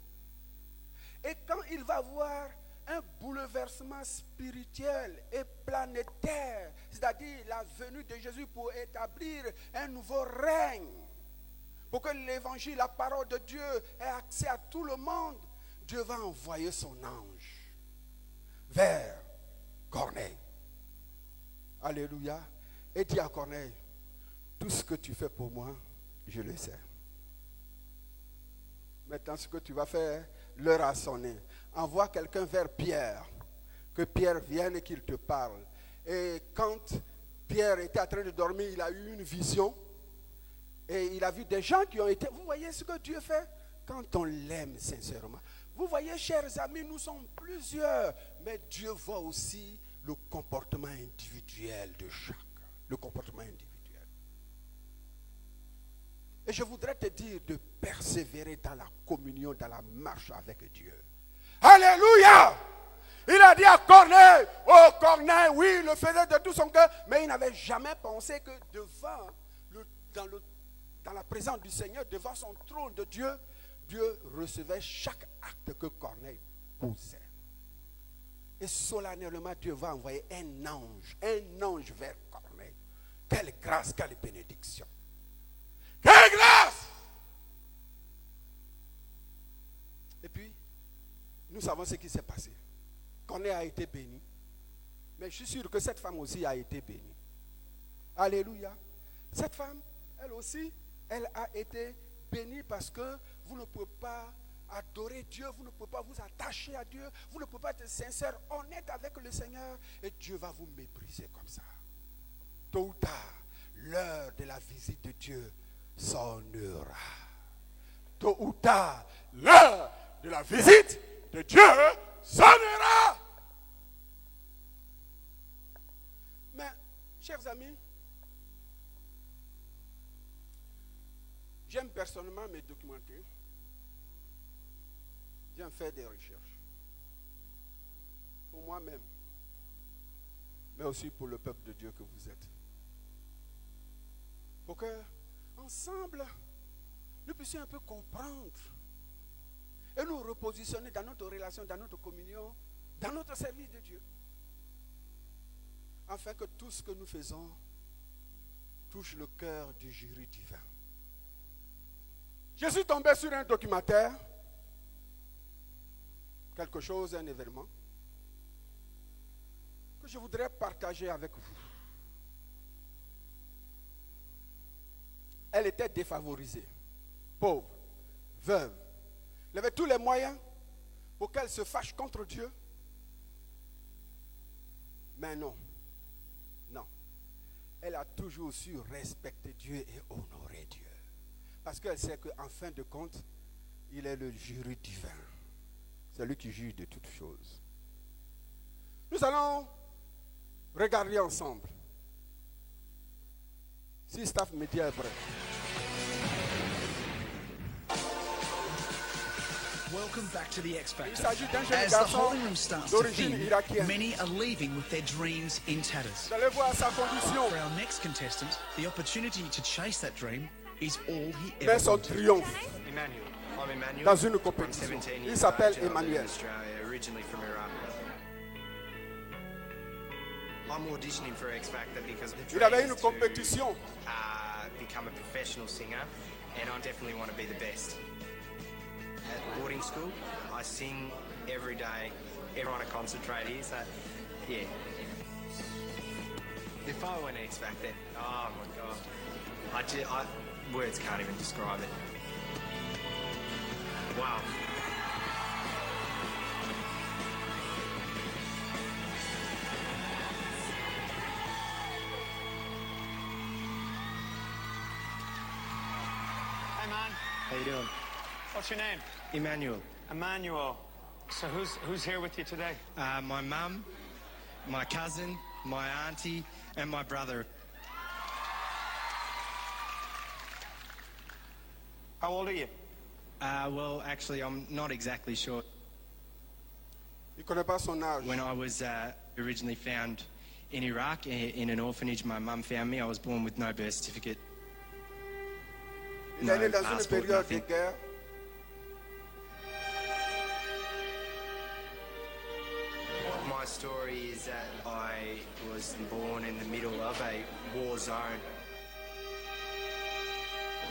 Et quand il va voir un bouleversement spirituel et planétaire, c'est-à-dire la venue de Jésus pour établir un nouveau règne, pour que l'évangile, la parole de Dieu ait accès à tout le monde, Dieu va envoyer son ange vers Corneille. Alléluia. Et dit à Corneille, tout ce que tu fais pour moi, je le sais. Maintenant, ce que tu vas faire, l'heure a sonné. Envoie quelqu'un vers Pierre, que Pierre vienne et qu'il te parle. Et quand Pierre était en train de dormir, il a eu une vision. Et il a vu des gens qui ont été... Vous voyez ce que Dieu fait quand on l'aime sincèrement. Vous voyez, chers amis, nous sommes plusieurs. Mais Dieu voit aussi le comportement individuel de chacun. Le comportement individuel. Et je voudrais te dire de persévérer dans la communion, dans la marche avec Dieu. Alléluia! Il a dit à Corneille, oh Corneille, oui, il le faisait de tout son cœur, mais il n'avait jamais pensé que dans la présence du Seigneur, devant son trône de Dieu, Dieu recevait chaque acte que Corneille posait. Et solennellement, Dieu va envoyer un ange vers Corneille. Quelle grâce, quelle bénédiction. Quelle grâce! Et puis, nous savons ce qui s'est passé. Corneille a été béni. Mais je suis sûr que cette femme aussi a été bénie. Alléluia. Cette femme, elle aussi, elle a été bénie parce que vous ne pouvez pas adorer Dieu, vous ne pouvez pas vous attacher à Dieu, vous ne pouvez pas être sincère, honnête avec le Seigneur et Dieu va vous mépriser comme ça. Tôt ou tard, l'heure de la visite de Dieu sonnera. Tôt ou tard, l'heure de la visite de Dieu sonnera. Mais, chers amis, j'aime personnellement me documenter. J'aime faire des recherches. Pour moi-même. Mais aussi pour le peuple de Dieu que vous êtes. Pour que, ensemble, nous puissions un peu comprendre et nous repositionner dans notre relation, dans notre communion, dans notre service de Dieu. Afin que tout ce que nous faisons touche le cœur du jury divin. Je suis tombé sur un documentaire, quelque chose, un événement, que je voudrais partager avec vous. Elle était défavorisée, pauvre, veuve. Elle avait tous les moyens pour qu'elle se fâche contre Dieu. Mais non. Non. Elle a toujours su respecter Dieu et honorer Dieu. Parce qu'elle sait qu'en fin de compte, il est le jury divin. C'est lui qui juge de toutes choses. Nous allons regarder ensemble. Si staff média est prêt. Welcome back to the X Il Factor. s'agit d'un jeune As the garçon holy room starts to d'origine thin, irakienne. many are leaving with their dreams in tatters. Vous allez voir sa condition. For our next contestant, the opportunity to chase that dream is all he Mais ever son wanted. triomphe Emmanuel. I'm Emmanuel. dans une I'm compétition. 17 Il years s'appelle of age and I live in Emmanuel. Australia, originally from Iraq. I'm auditioning for X Factor because the Il avait dream une is compétition. to become a professional singer, and I definitely want to be the best. At boarding school, I sing every day. Everyone to concentrate here, so yeah. If I win X Factor, oh my god, words can't even describe it. Wow. Hey man, How you doing? what's your name? Emmanuel. Emmanuel. So who's here with you today? My mum, my cousin, my auntie, and my brother. How old are you? Well, actually, I'm not exactly sure. Il ne connaît pas son âge. When I was originally found in Iraq, in an orphanage, my mum found me. I was born with no birth certificate. Il est né dans une passport, période de nothing. guerre. My story is that I was born in the middle of a war zone.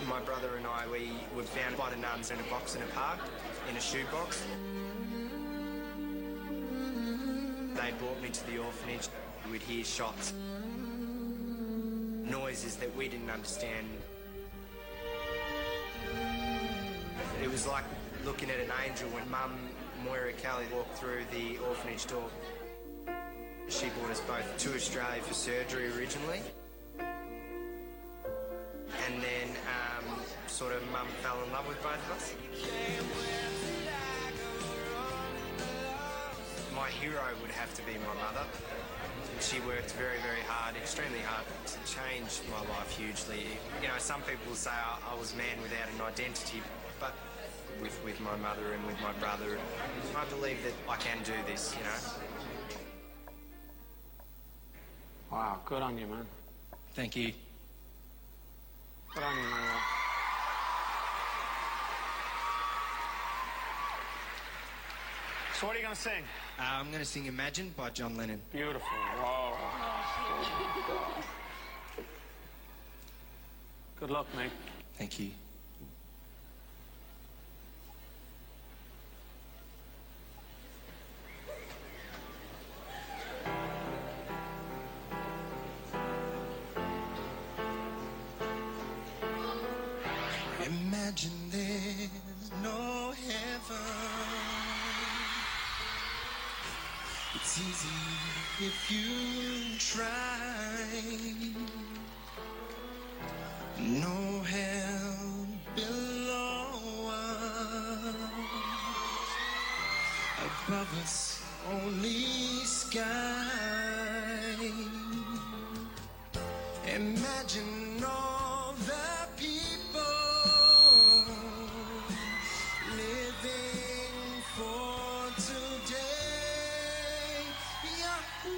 My brother and I, we were found by the nuns in a box in a park, in a shoebox. They brought me to the orphanage. We'd hear shots, noises that we didn't understand. It was like looking at an angel when Mum, Moira Kelly, walked through the orphanage door. She brought us both to Australia for surgery originally. And then sort of Mum fell in love with both of us. My hero would have to be my mother. She worked very, very hard, extremely hard, to change my life hugely. You know, some people say I was a man without an identity, but with my mother and with my brother, I believe that I can do this, you know. Wow, good on you, man. Thank you. Good on you, Manuel. So what are you going to sing? I'm going to sing Imagine by John Lennon. Beautiful. Whoa. Good luck, mate. Thank you. Imagine there's no heaven. It's easy if you try. No hell below us. Above us, only sky. Imagine all the people living for today. Yahoo!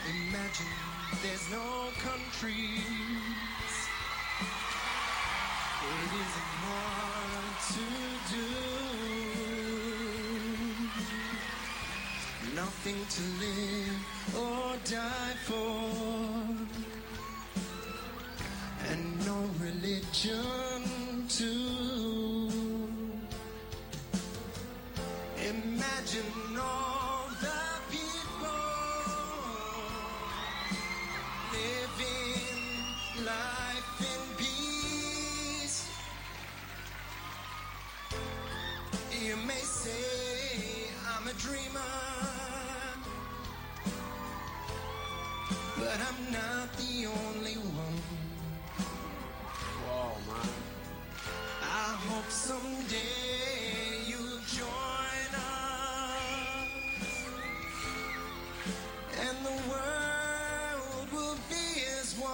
Imagine there's no countries. It isn't hard to do. Nothing to live or die for, and no religion too. Imagine all the people living life in peace. You may say I'm a dreamer, but I'm not the only one. Whoa, man. I hope someday you'll join us, and the world will be as one.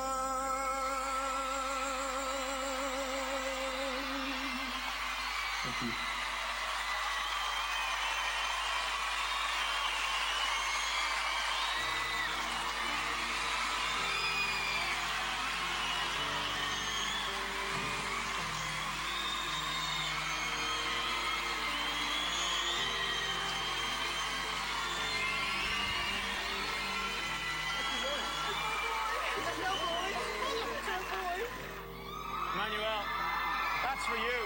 Thank you. Manuel, that's for you.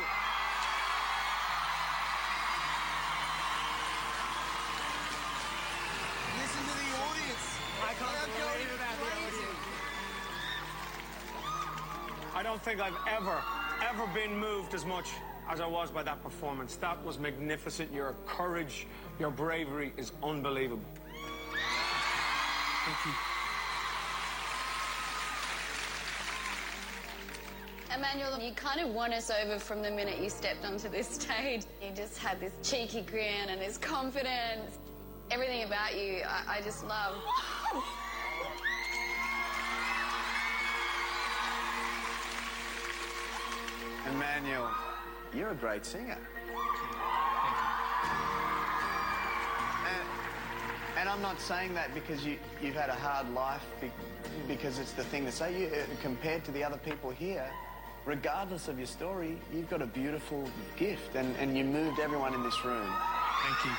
Listen to the audience. I can't believe that. I don't think I've ever been moved as much as I was by that performance. That was magnificent. Your courage, your bravery is unbelievable. Thank you. Emmanuel, you kind of won us over from the minute you stepped onto this stage. You just had this cheeky grin and this confidence. Everything about you, I just love. Emmanuel, you're a great singer. And I'm not saying that because you've had a hard life, because it's the thing to say. You, compared to the other people here, regardless of your story, you've got a beautiful gift, and you moved everyone in this room. Thank you.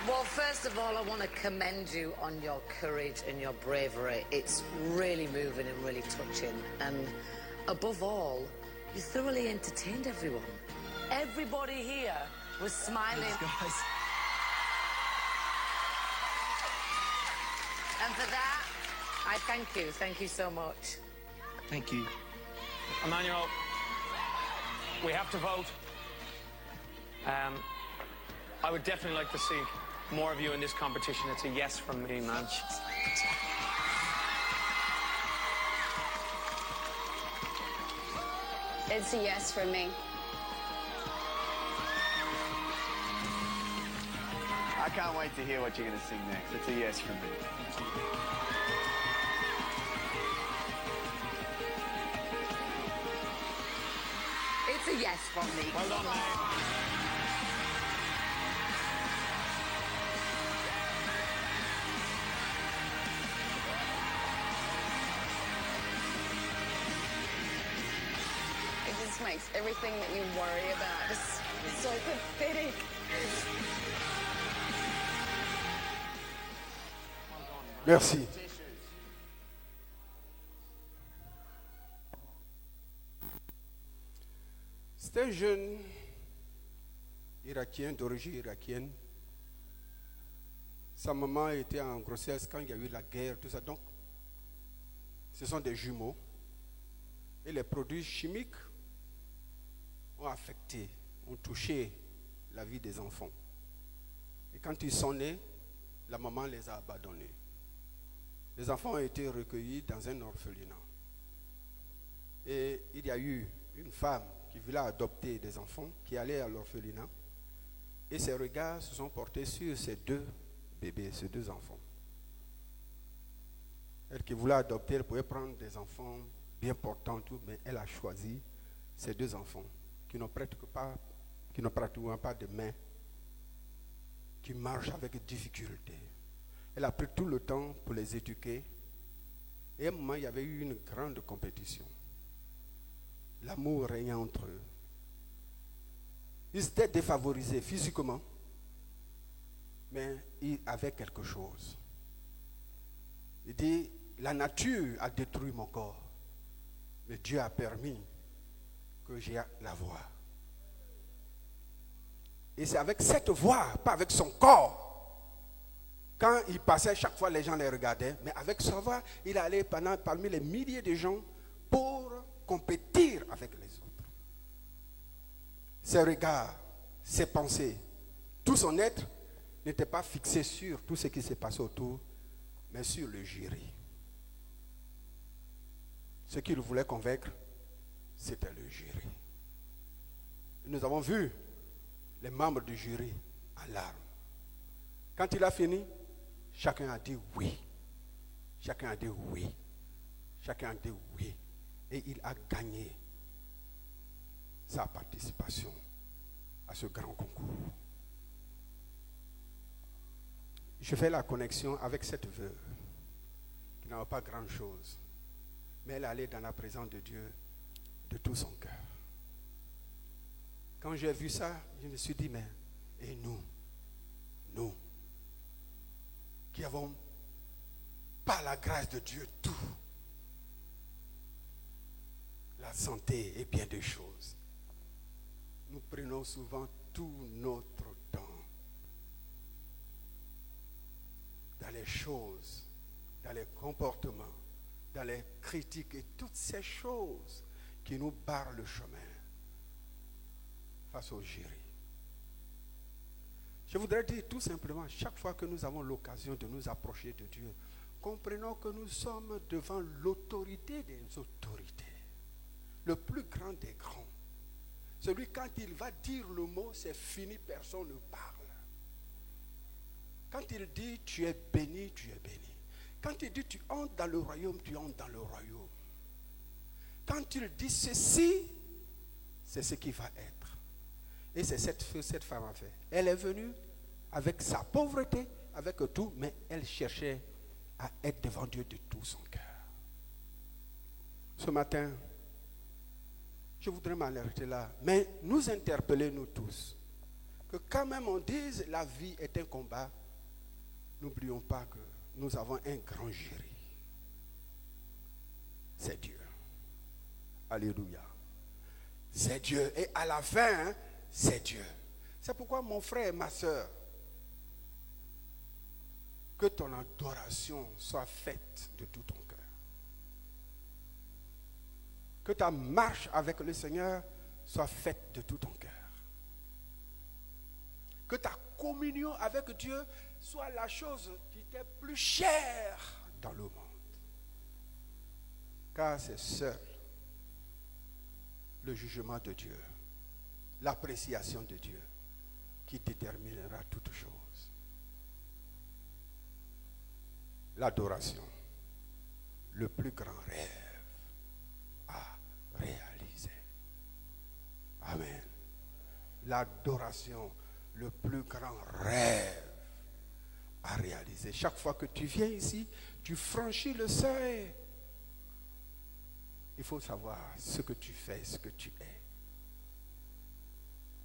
Well, first of all, I want to commend you on your courage and your bravery. It's really moving and really touching. And above all, you thoroughly entertained everyone. Everybody here was smiling. Thanks, guys. And for that, I thank you. Thank you so much. Thank you. Emmanuel, we have to vote. I would definitely like to see more of you in this competition. It's a yes from me, man. It's a yes from me. I can't wait to hear what you're going to sing next. It's a yes from me. It's a yes from me. Well done, mate. It just makes everything that you worry about just so pathetic. Merci. C'est un jeune irakien, d'origine irakienne. Sa maman était en grossesse quand il y a eu la guerre, tout ça. Donc, ce sont des jumeaux. Et les produits chimiques ont affecté, ont touché la vie des enfants. Et quand ils sont nés, la maman les a abandonnés. Les enfants ont été recueillis dans un orphelinat. Et il y a eu une femme qui voulait adopter des enfants, qui allait à l'orphelinat. Et ses regards se sont portés sur ces deux bébés, ces deux enfants. Elle qui voulait adopter, elle pouvait prendre des enfants bien portants, tout, mais elle a choisi ces deux enfants qui n'ont pratiquement pas de mains, qui marchent avec difficulté. Elle a pris tout le temps pour les éduquer. Et à un moment, il y avait eu une grande compétition. L'amour régnait entre eux. Ils étaient défavorisés physiquement, mais ils avaient quelque chose. Il dit, la nature a détruit mon corps, mais Dieu a permis que j'ai la voix. Et c'est avec cette voix, pas avec son corps. Quand il passait, chaque fois les gens les regardaient, mais avec sa voix, il allait parmi les milliers de gens pour compétir avec les autres. Ses regards, ses pensées, tout son être n'était pas fixé sur tout ce qui s'est passé autour, mais sur le jury. Ce qu'il voulait convaincre, c'était le jury. Et nous avons vu les membres du jury en larmes. Quand il a fini, chacun a dit oui. Chacun a dit oui. Chacun a dit oui. Et il a gagné sa participation à ce grand concours. Je fais la connexion avec cette veuve qui n'avait pas grand-chose, mais elle allait dans la présence de Dieu de tout son cœur. Quand j'ai vu ça, je me suis dit, mais et nous qui avons par la grâce de Dieu tout, la santé et bien des choses, nous prenons souvent tout notre temps dans les choses, dans les comportements, dans les critiques et toutes ces choses qui nous barrent le chemin face au jury. Je voudrais dire tout simplement, chaque fois que nous avons l'occasion de nous approcher de Dieu, comprenons que nous sommes devant l'autorité des autorités, le plus grand des grands. Celui, quand il va dire le mot, c'est fini, personne ne parle. Quand il dit tu es béni, tu es béni. Quand il dit tu entres dans le royaume, tu entres dans le royaume. Quand il dit ceci, c'est ce qui va être. Et c'est ce que cette femme a fait. Elle est venue avec sa pauvreté, avec tout, mais elle cherchait à être devant Dieu de tout son cœur. Ce matin, je voudrais m'en arrêter là, mais nous interpeller, nous tous, que quand même on dise la vie est un combat, n'oublions pas que nous avons un grand jury. C'est Dieu. Alléluia. C'est Dieu. Et à la fin, c'est Dieu. C'est pourquoi mon frère et ma soeur, que ton adoration soit faite de tout ton cœur. Que ta marche avec le Seigneur soit faite de tout ton cœur. Que ta communion avec Dieu soit la chose qui t'est plus chère dans le monde. Car c'est seul le jugement de Dieu, l'appréciation de Dieu qui déterminera toutes choses. L'adoration, le plus grand rêve à réaliser. Amen. L'adoration, le plus grand rêve à réaliser. Chaque fois que tu viens ici, tu franchis le seuil. Il faut savoir ce que tu fais, ce que tu es.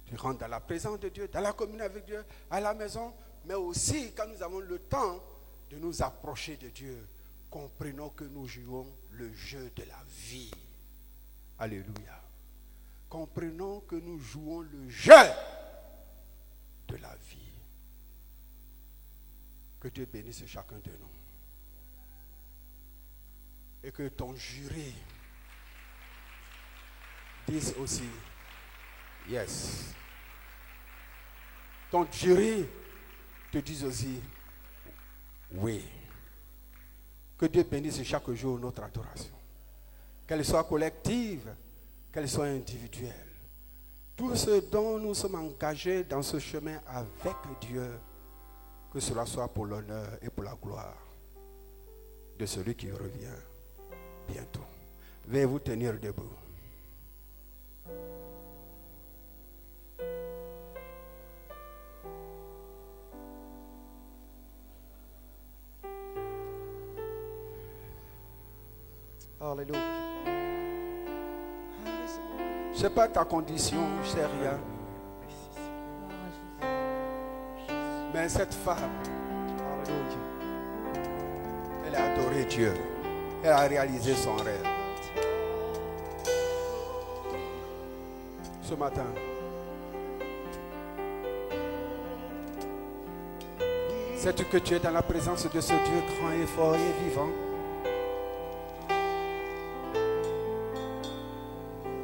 Tu rentres dans la présence de Dieu, dans la communion avec Dieu, à la maison, mais aussi quand nous avons le temps de nous approcher de Dieu, comprenons que nous jouons le jeu de la vie. Alléluia. Comprenons que nous jouons le jeu de la vie. Que Dieu bénisse chacun de nous. Et que ton jury dise aussi, yes. Ton jury te dise aussi, oui. Que Dieu bénisse chaque jour notre adoration. Qu'elle soit collective, qu'elle soit individuelle. Tout ce dont nous sommes engagés dans ce chemin avec Dieu, que cela soit pour l'honneur et pour la gloire de celui qui revient bientôt. Veuillez vous tenir debout. Alléluia. Ce n'est pas ta condition, je ne sais rien. Mais cette femme, elle a adoré Dieu. Elle a réalisé son rêve. Ce matin, sais-tu que tu es dans la présence de ce Dieu grand et fort et vivant?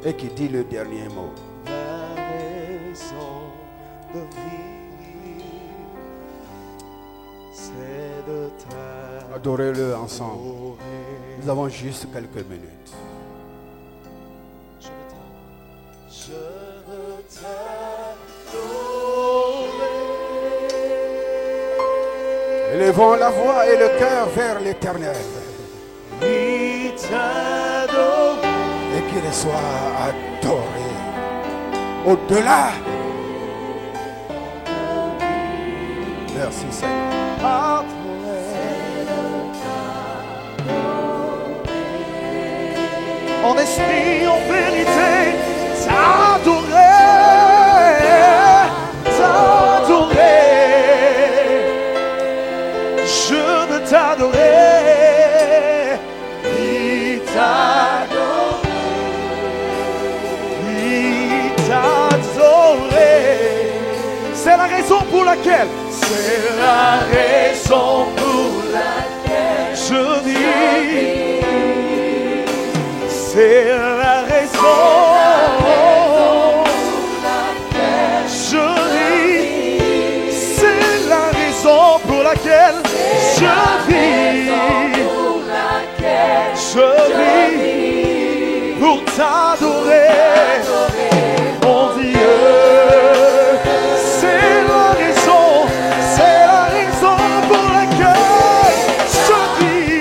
Et qui dit le dernier mot. La raison de vivre, c'est de t'adorer. Adorez-le ensemble. Nous avons juste quelques minutes. Je veux t'adorer. Élevons la voix et le cœur vers l'Éternel. Oui, t'adorer. Et qu'il soit adoré au-delà. Merci Seigneur. En esprit, en vérité, t'adorer, t'adorer. Je veux t'adorer, oui, t'adorer, oui, t'adorer. C'est la raison pour laquelle, c'est la raison pour laquelle je dis. C'est la raison je dis, c'est la raison pour laquelle je vis, je vis pour t'adorer, mon Dieu. C'est la raison pour laquelle je vis.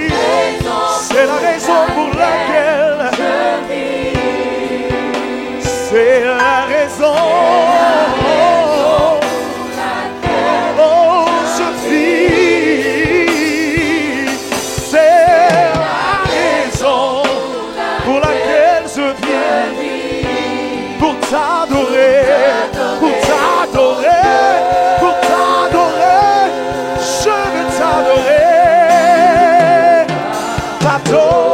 C'est la raison. Oh, je vis. C'est la raison pour laquelle je viens. Pour t'adorer, pour t'adorer, pour t'adorer. Je veux t'adorer, t'adorer.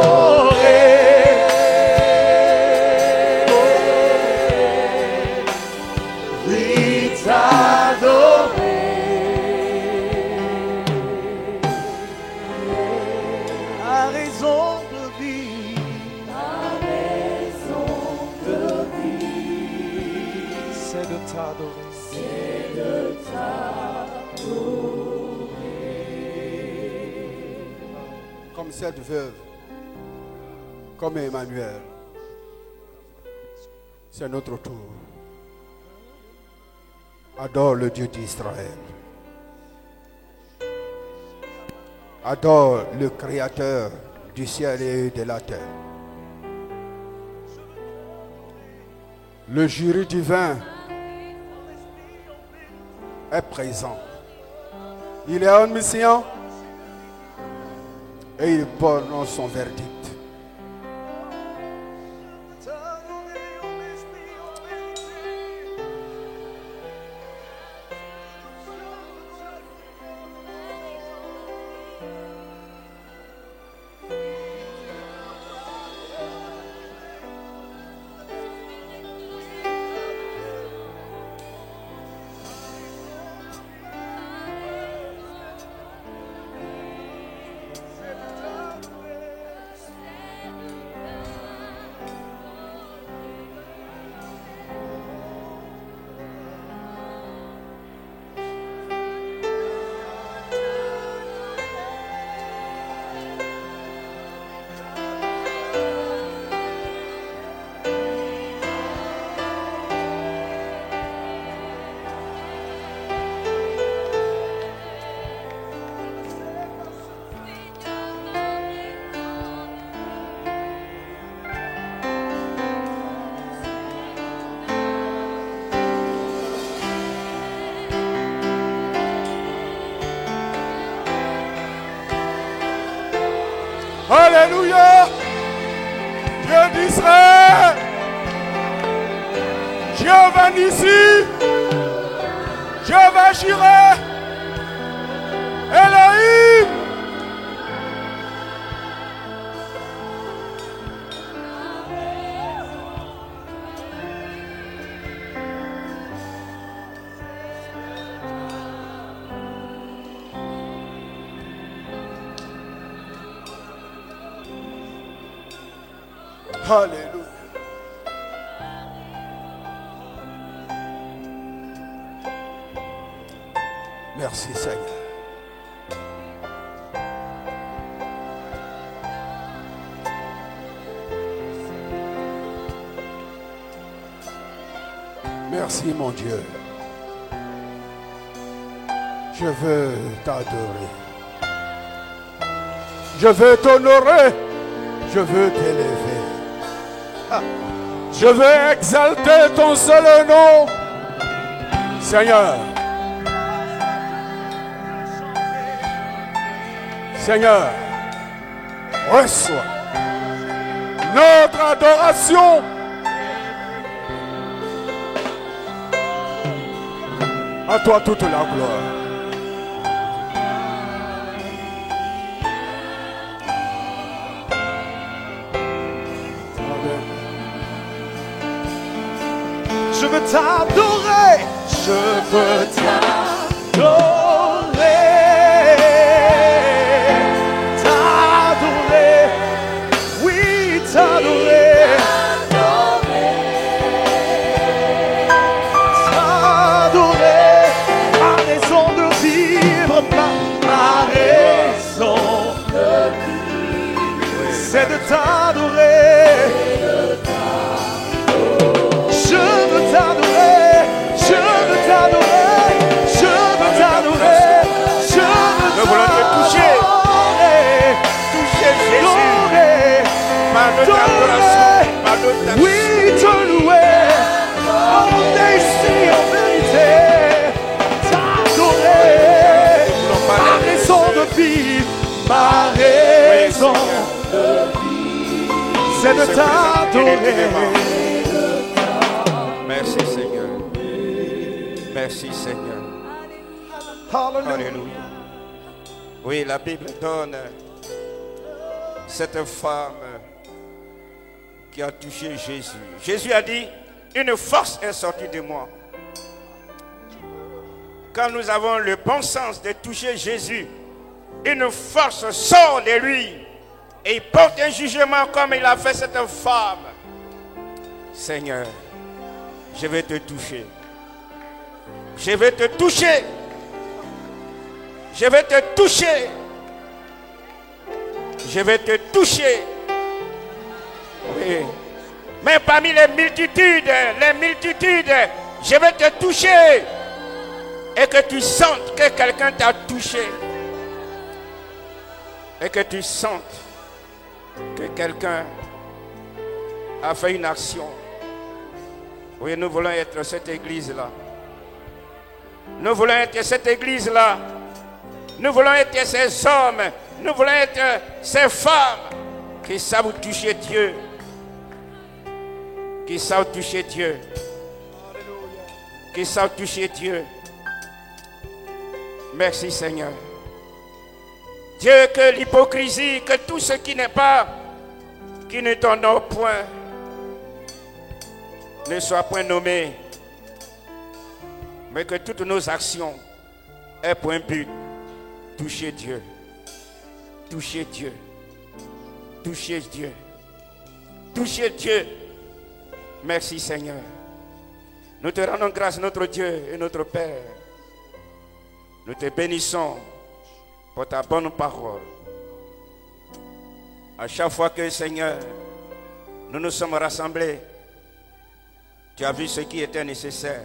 Comme cette veuve, comme Emmanuel, c'est notre tour. Adore le Dieu d'Israël. Adore le Créateur du ciel et de la terre. Le jury divin est présent. Il est omniscient et il prononce son verdict. Alléluia. Dieu d'Israël. Jéhovah Nissi. Jéhovah Jireh. Elohim. Alléluia. Merci Seigneur. Merci mon Dieu. Je veux t'adorer. Je veux t'honorer. Je veux t'élever. Je veux exalter ton seul nom. Seigneur. Seigneur, reçois notre adoration. À toi toute la gloire. Je veux t'adorer, je veux t'adorer, t'adorer, oui t'adorer, t'adorer, ma raison de vivre, ma raison de vivre, c'est de t'adorer. Nous voulons te toucher. Toucher Jésus. Par notre adoration. Par notre oui, te louer. Ma raison de vie, c'est de t'adorer. Merci Seigneur. Merci Seigneur. Alléluia. Oui, la Bible donne cette femme qui a touché Jésus. Jésus a dit, une force est sortie de moi. Quand nous avons le bon sens de toucher Jésus, une force sort de lui et il porte un jugement comme il a fait cette femme. Seigneur, je vais te toucher. Je vais te toucher. Je vais te toucher. Je vais te toucher. Oui. Mais parmi les multitudes, je vais te toucher. Et que tu sentes que quelqu'un t'a touché. Et que tu sentes que quelqu'un a fait une action. Oui, nous voulons être cette église-là. Nous voulons être cette église-là. Nous voulons être ces hommes. Nous voulons être ces femmes qui savent toucher Dieu. Qui savent toucher Dieu. Qui savent toucher Dieu. Merci Seigneur. Dieu, que l'hypocrisie, que tout ce qui n'est pas, qui ne t'honore point, ne soit point nommé, mais que toutes nos actions aient pour un but, toucher Dieu, toucher Dieu, toucher Dieu, toucher Dieu. Merci Seigneur. Nous te rendons grâce, notre Dieu et notre Père. Nous te bénissons pour ta bonne parole. À chaque fois que, Seigneur, nous nous sommes rassemblés, tu as vu ce qui était nécessaire.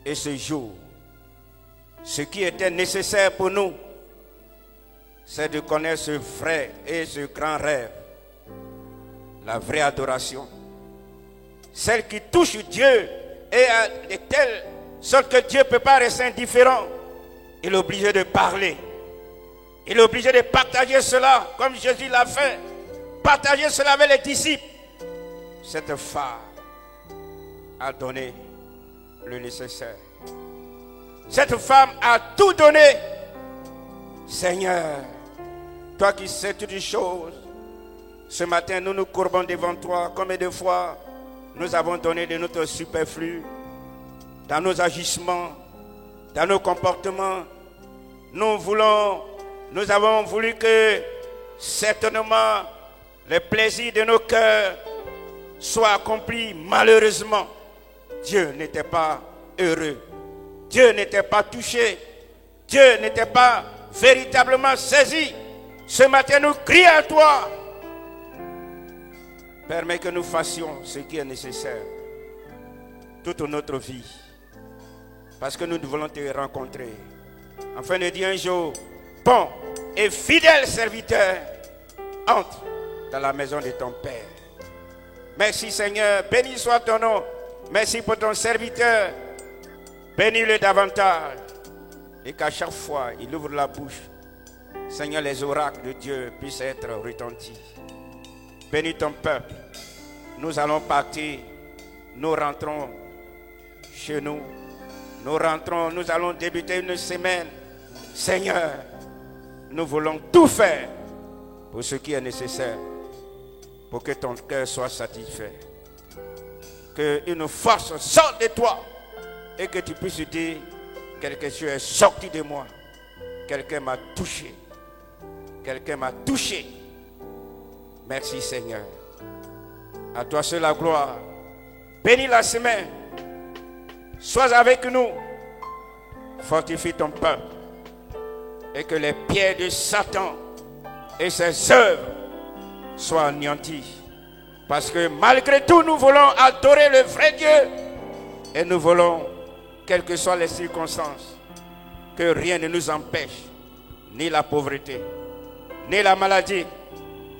Et ce jour, ce qui était nécessaire pour nous, c'est de connaître ce vrai et ce grand rêve, la vraie adoration. Celle qui touche Dieu et de telle sorte que Dieu ne peut pas rester indifférent. Il est obligé de parler. Il est obligé de partager cela comme Jésus l'a fait. Partager cela avec les disciples. Cette femme a donné le nécessaire. Cette femme a tout donné. Seigneur, toi qui sais toutes les choses, ce matin nous nous courbons devant toi. Combien de fois nous avons donné de notre superflu dans nos agissements, dans nos comportements. Nous avons voulu que certainement les plaisirs de nos cœurs soient accomplis. Malheureusement, Dieu n'était pas heureux. Dieu n'était pas touché. Dieu n'était pas véritablement saisi. Ce matin, nous crions à toi. Permets que nous fassions ce qui est nécessaire toute notre vie. Parce que nous voulons te rencontrer. Afin de dire un jour, bon et fidèle serviteur, entre dans la maison de ton Père. Merci Seigneur, béni soit ton nom. Merci pour ton serviteur. Bénis-le davantage. Et qu'à chaque fois, il ouvre la bouche. Seigneur, les oracles de Dieu puissent être retentis. Bénis ton peuple. Nous allons partir. Nous rentrons chez nous. Nous rentrons, nous allons débuter une semaine. Seigneur, nous voulons tout faire pour ce qui est nécessaire pour que ton cœur soit satisfait. Qu'une force sorte de toi et que tu puisses dire quelque chose est sorti de moi. Quelqu'un m'a touché. Quelqu'un m'a touché. Merci Seigneur. À toi seul la gloire. Bénis la semaine. Sois avec nous. Fortifie ton peuple. Et que les pieds de Satan et ses œuvres soient anéantis. Parce que malgré tout, nous voulons adorer le vrai Dieu. Et nous voulons, quelles que soient les circonstances, que rien ne nous empêche, ni la pauvreté, ni la maladie,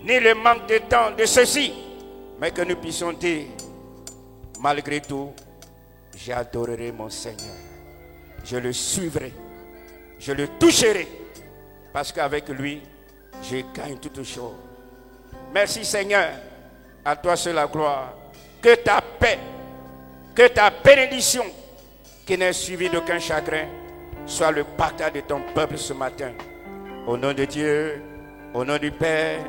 ni le manque de temps de ceci, mais que nous puissions dire, malgré tout, j'adorerai mon Seigneur. Je le suivrai, je le toucherai, parce qu'avec lui, je gagne toutes choses. Merci Seigneur, à toi seule la gloire. Que ta paix, que ta bénédiction, qui n'est suivie d'aucun chagrin, soit le partage de ton peuple ce matin. Au nom de Dieu, au nom du Père,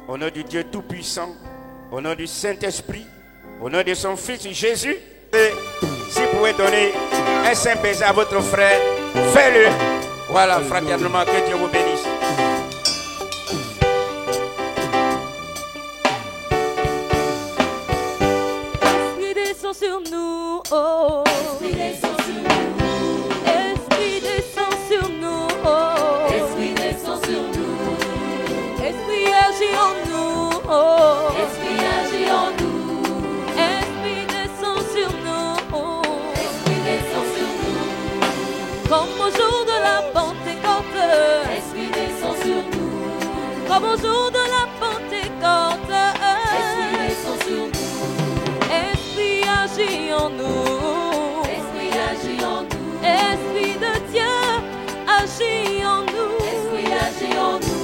au nom du Dieu Tout-Puissant, au nom du Saint-Esprit, au nom de son Fils Jésus. Et si vous pouvez donner un saint baiser à votre frère, faites-le. Voilà, fraternellement, que Dieu vous bénisse. Esprit descend sur nous, oh. Esprit descend sur nous. Esprit descend sur nous, oh. Esprit descend sur nous. Esprit agit en nous, oh. Esprit agit en nous. Esprit descend sur nous, oh. Esprit descend sur nous. Comme au jour de la Pentecôte. Esprit descend sur nous. Comme au jour de la Pentecôte. Esprit descend sur nous. Esprit agit en nous. Esprit agit en nous. Esprit de Dieu agit en nous. Esprit agit en nous.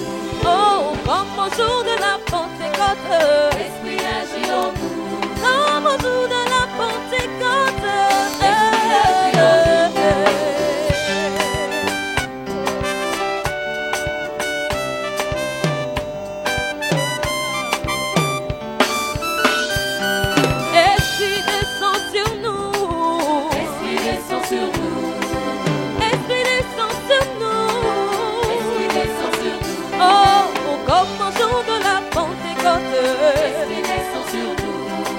Oh, comme au jour de la Pentecôte. Esprit agit en nous. Comme au jour de la Pentecôte. Esprit agit en nous. Esprit descend sur nous.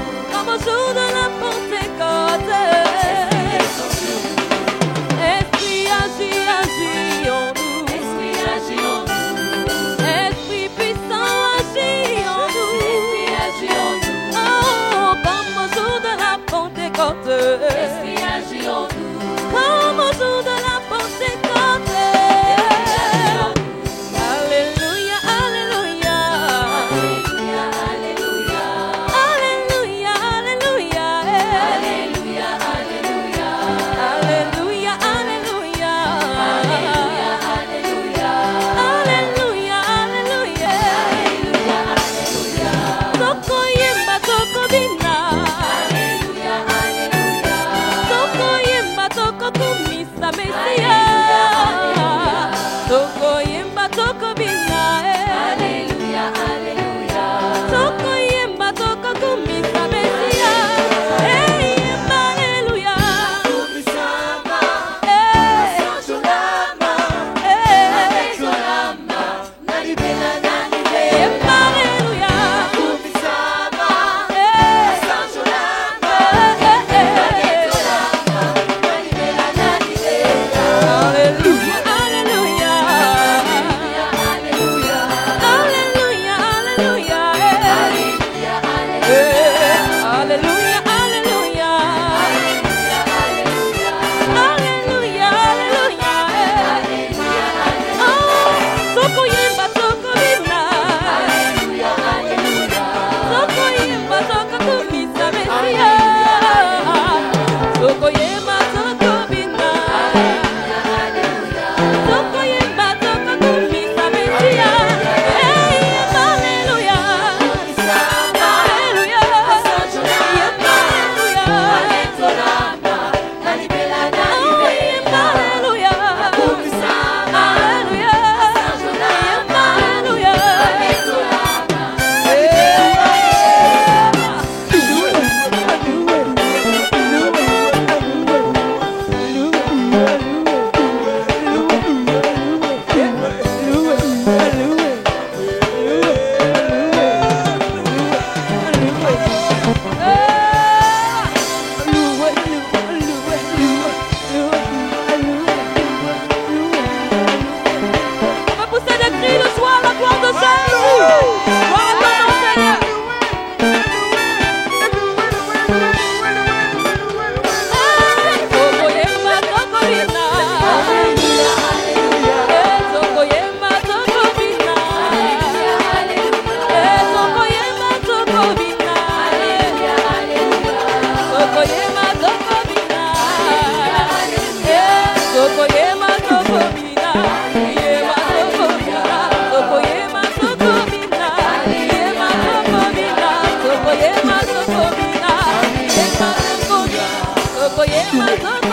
Comme au jour de la Pentecôte. Esprit descend sur nous. Esprit agit en nous. Esprit agit en nous. Esprit puissant agit en nous. Esprit agit en nous. Oh, comme au jour de la Pentecôte. Esprit agit en nous. Comme au jour de la Pentecôte. Alléluia, alléluia. Alléluia, Yes,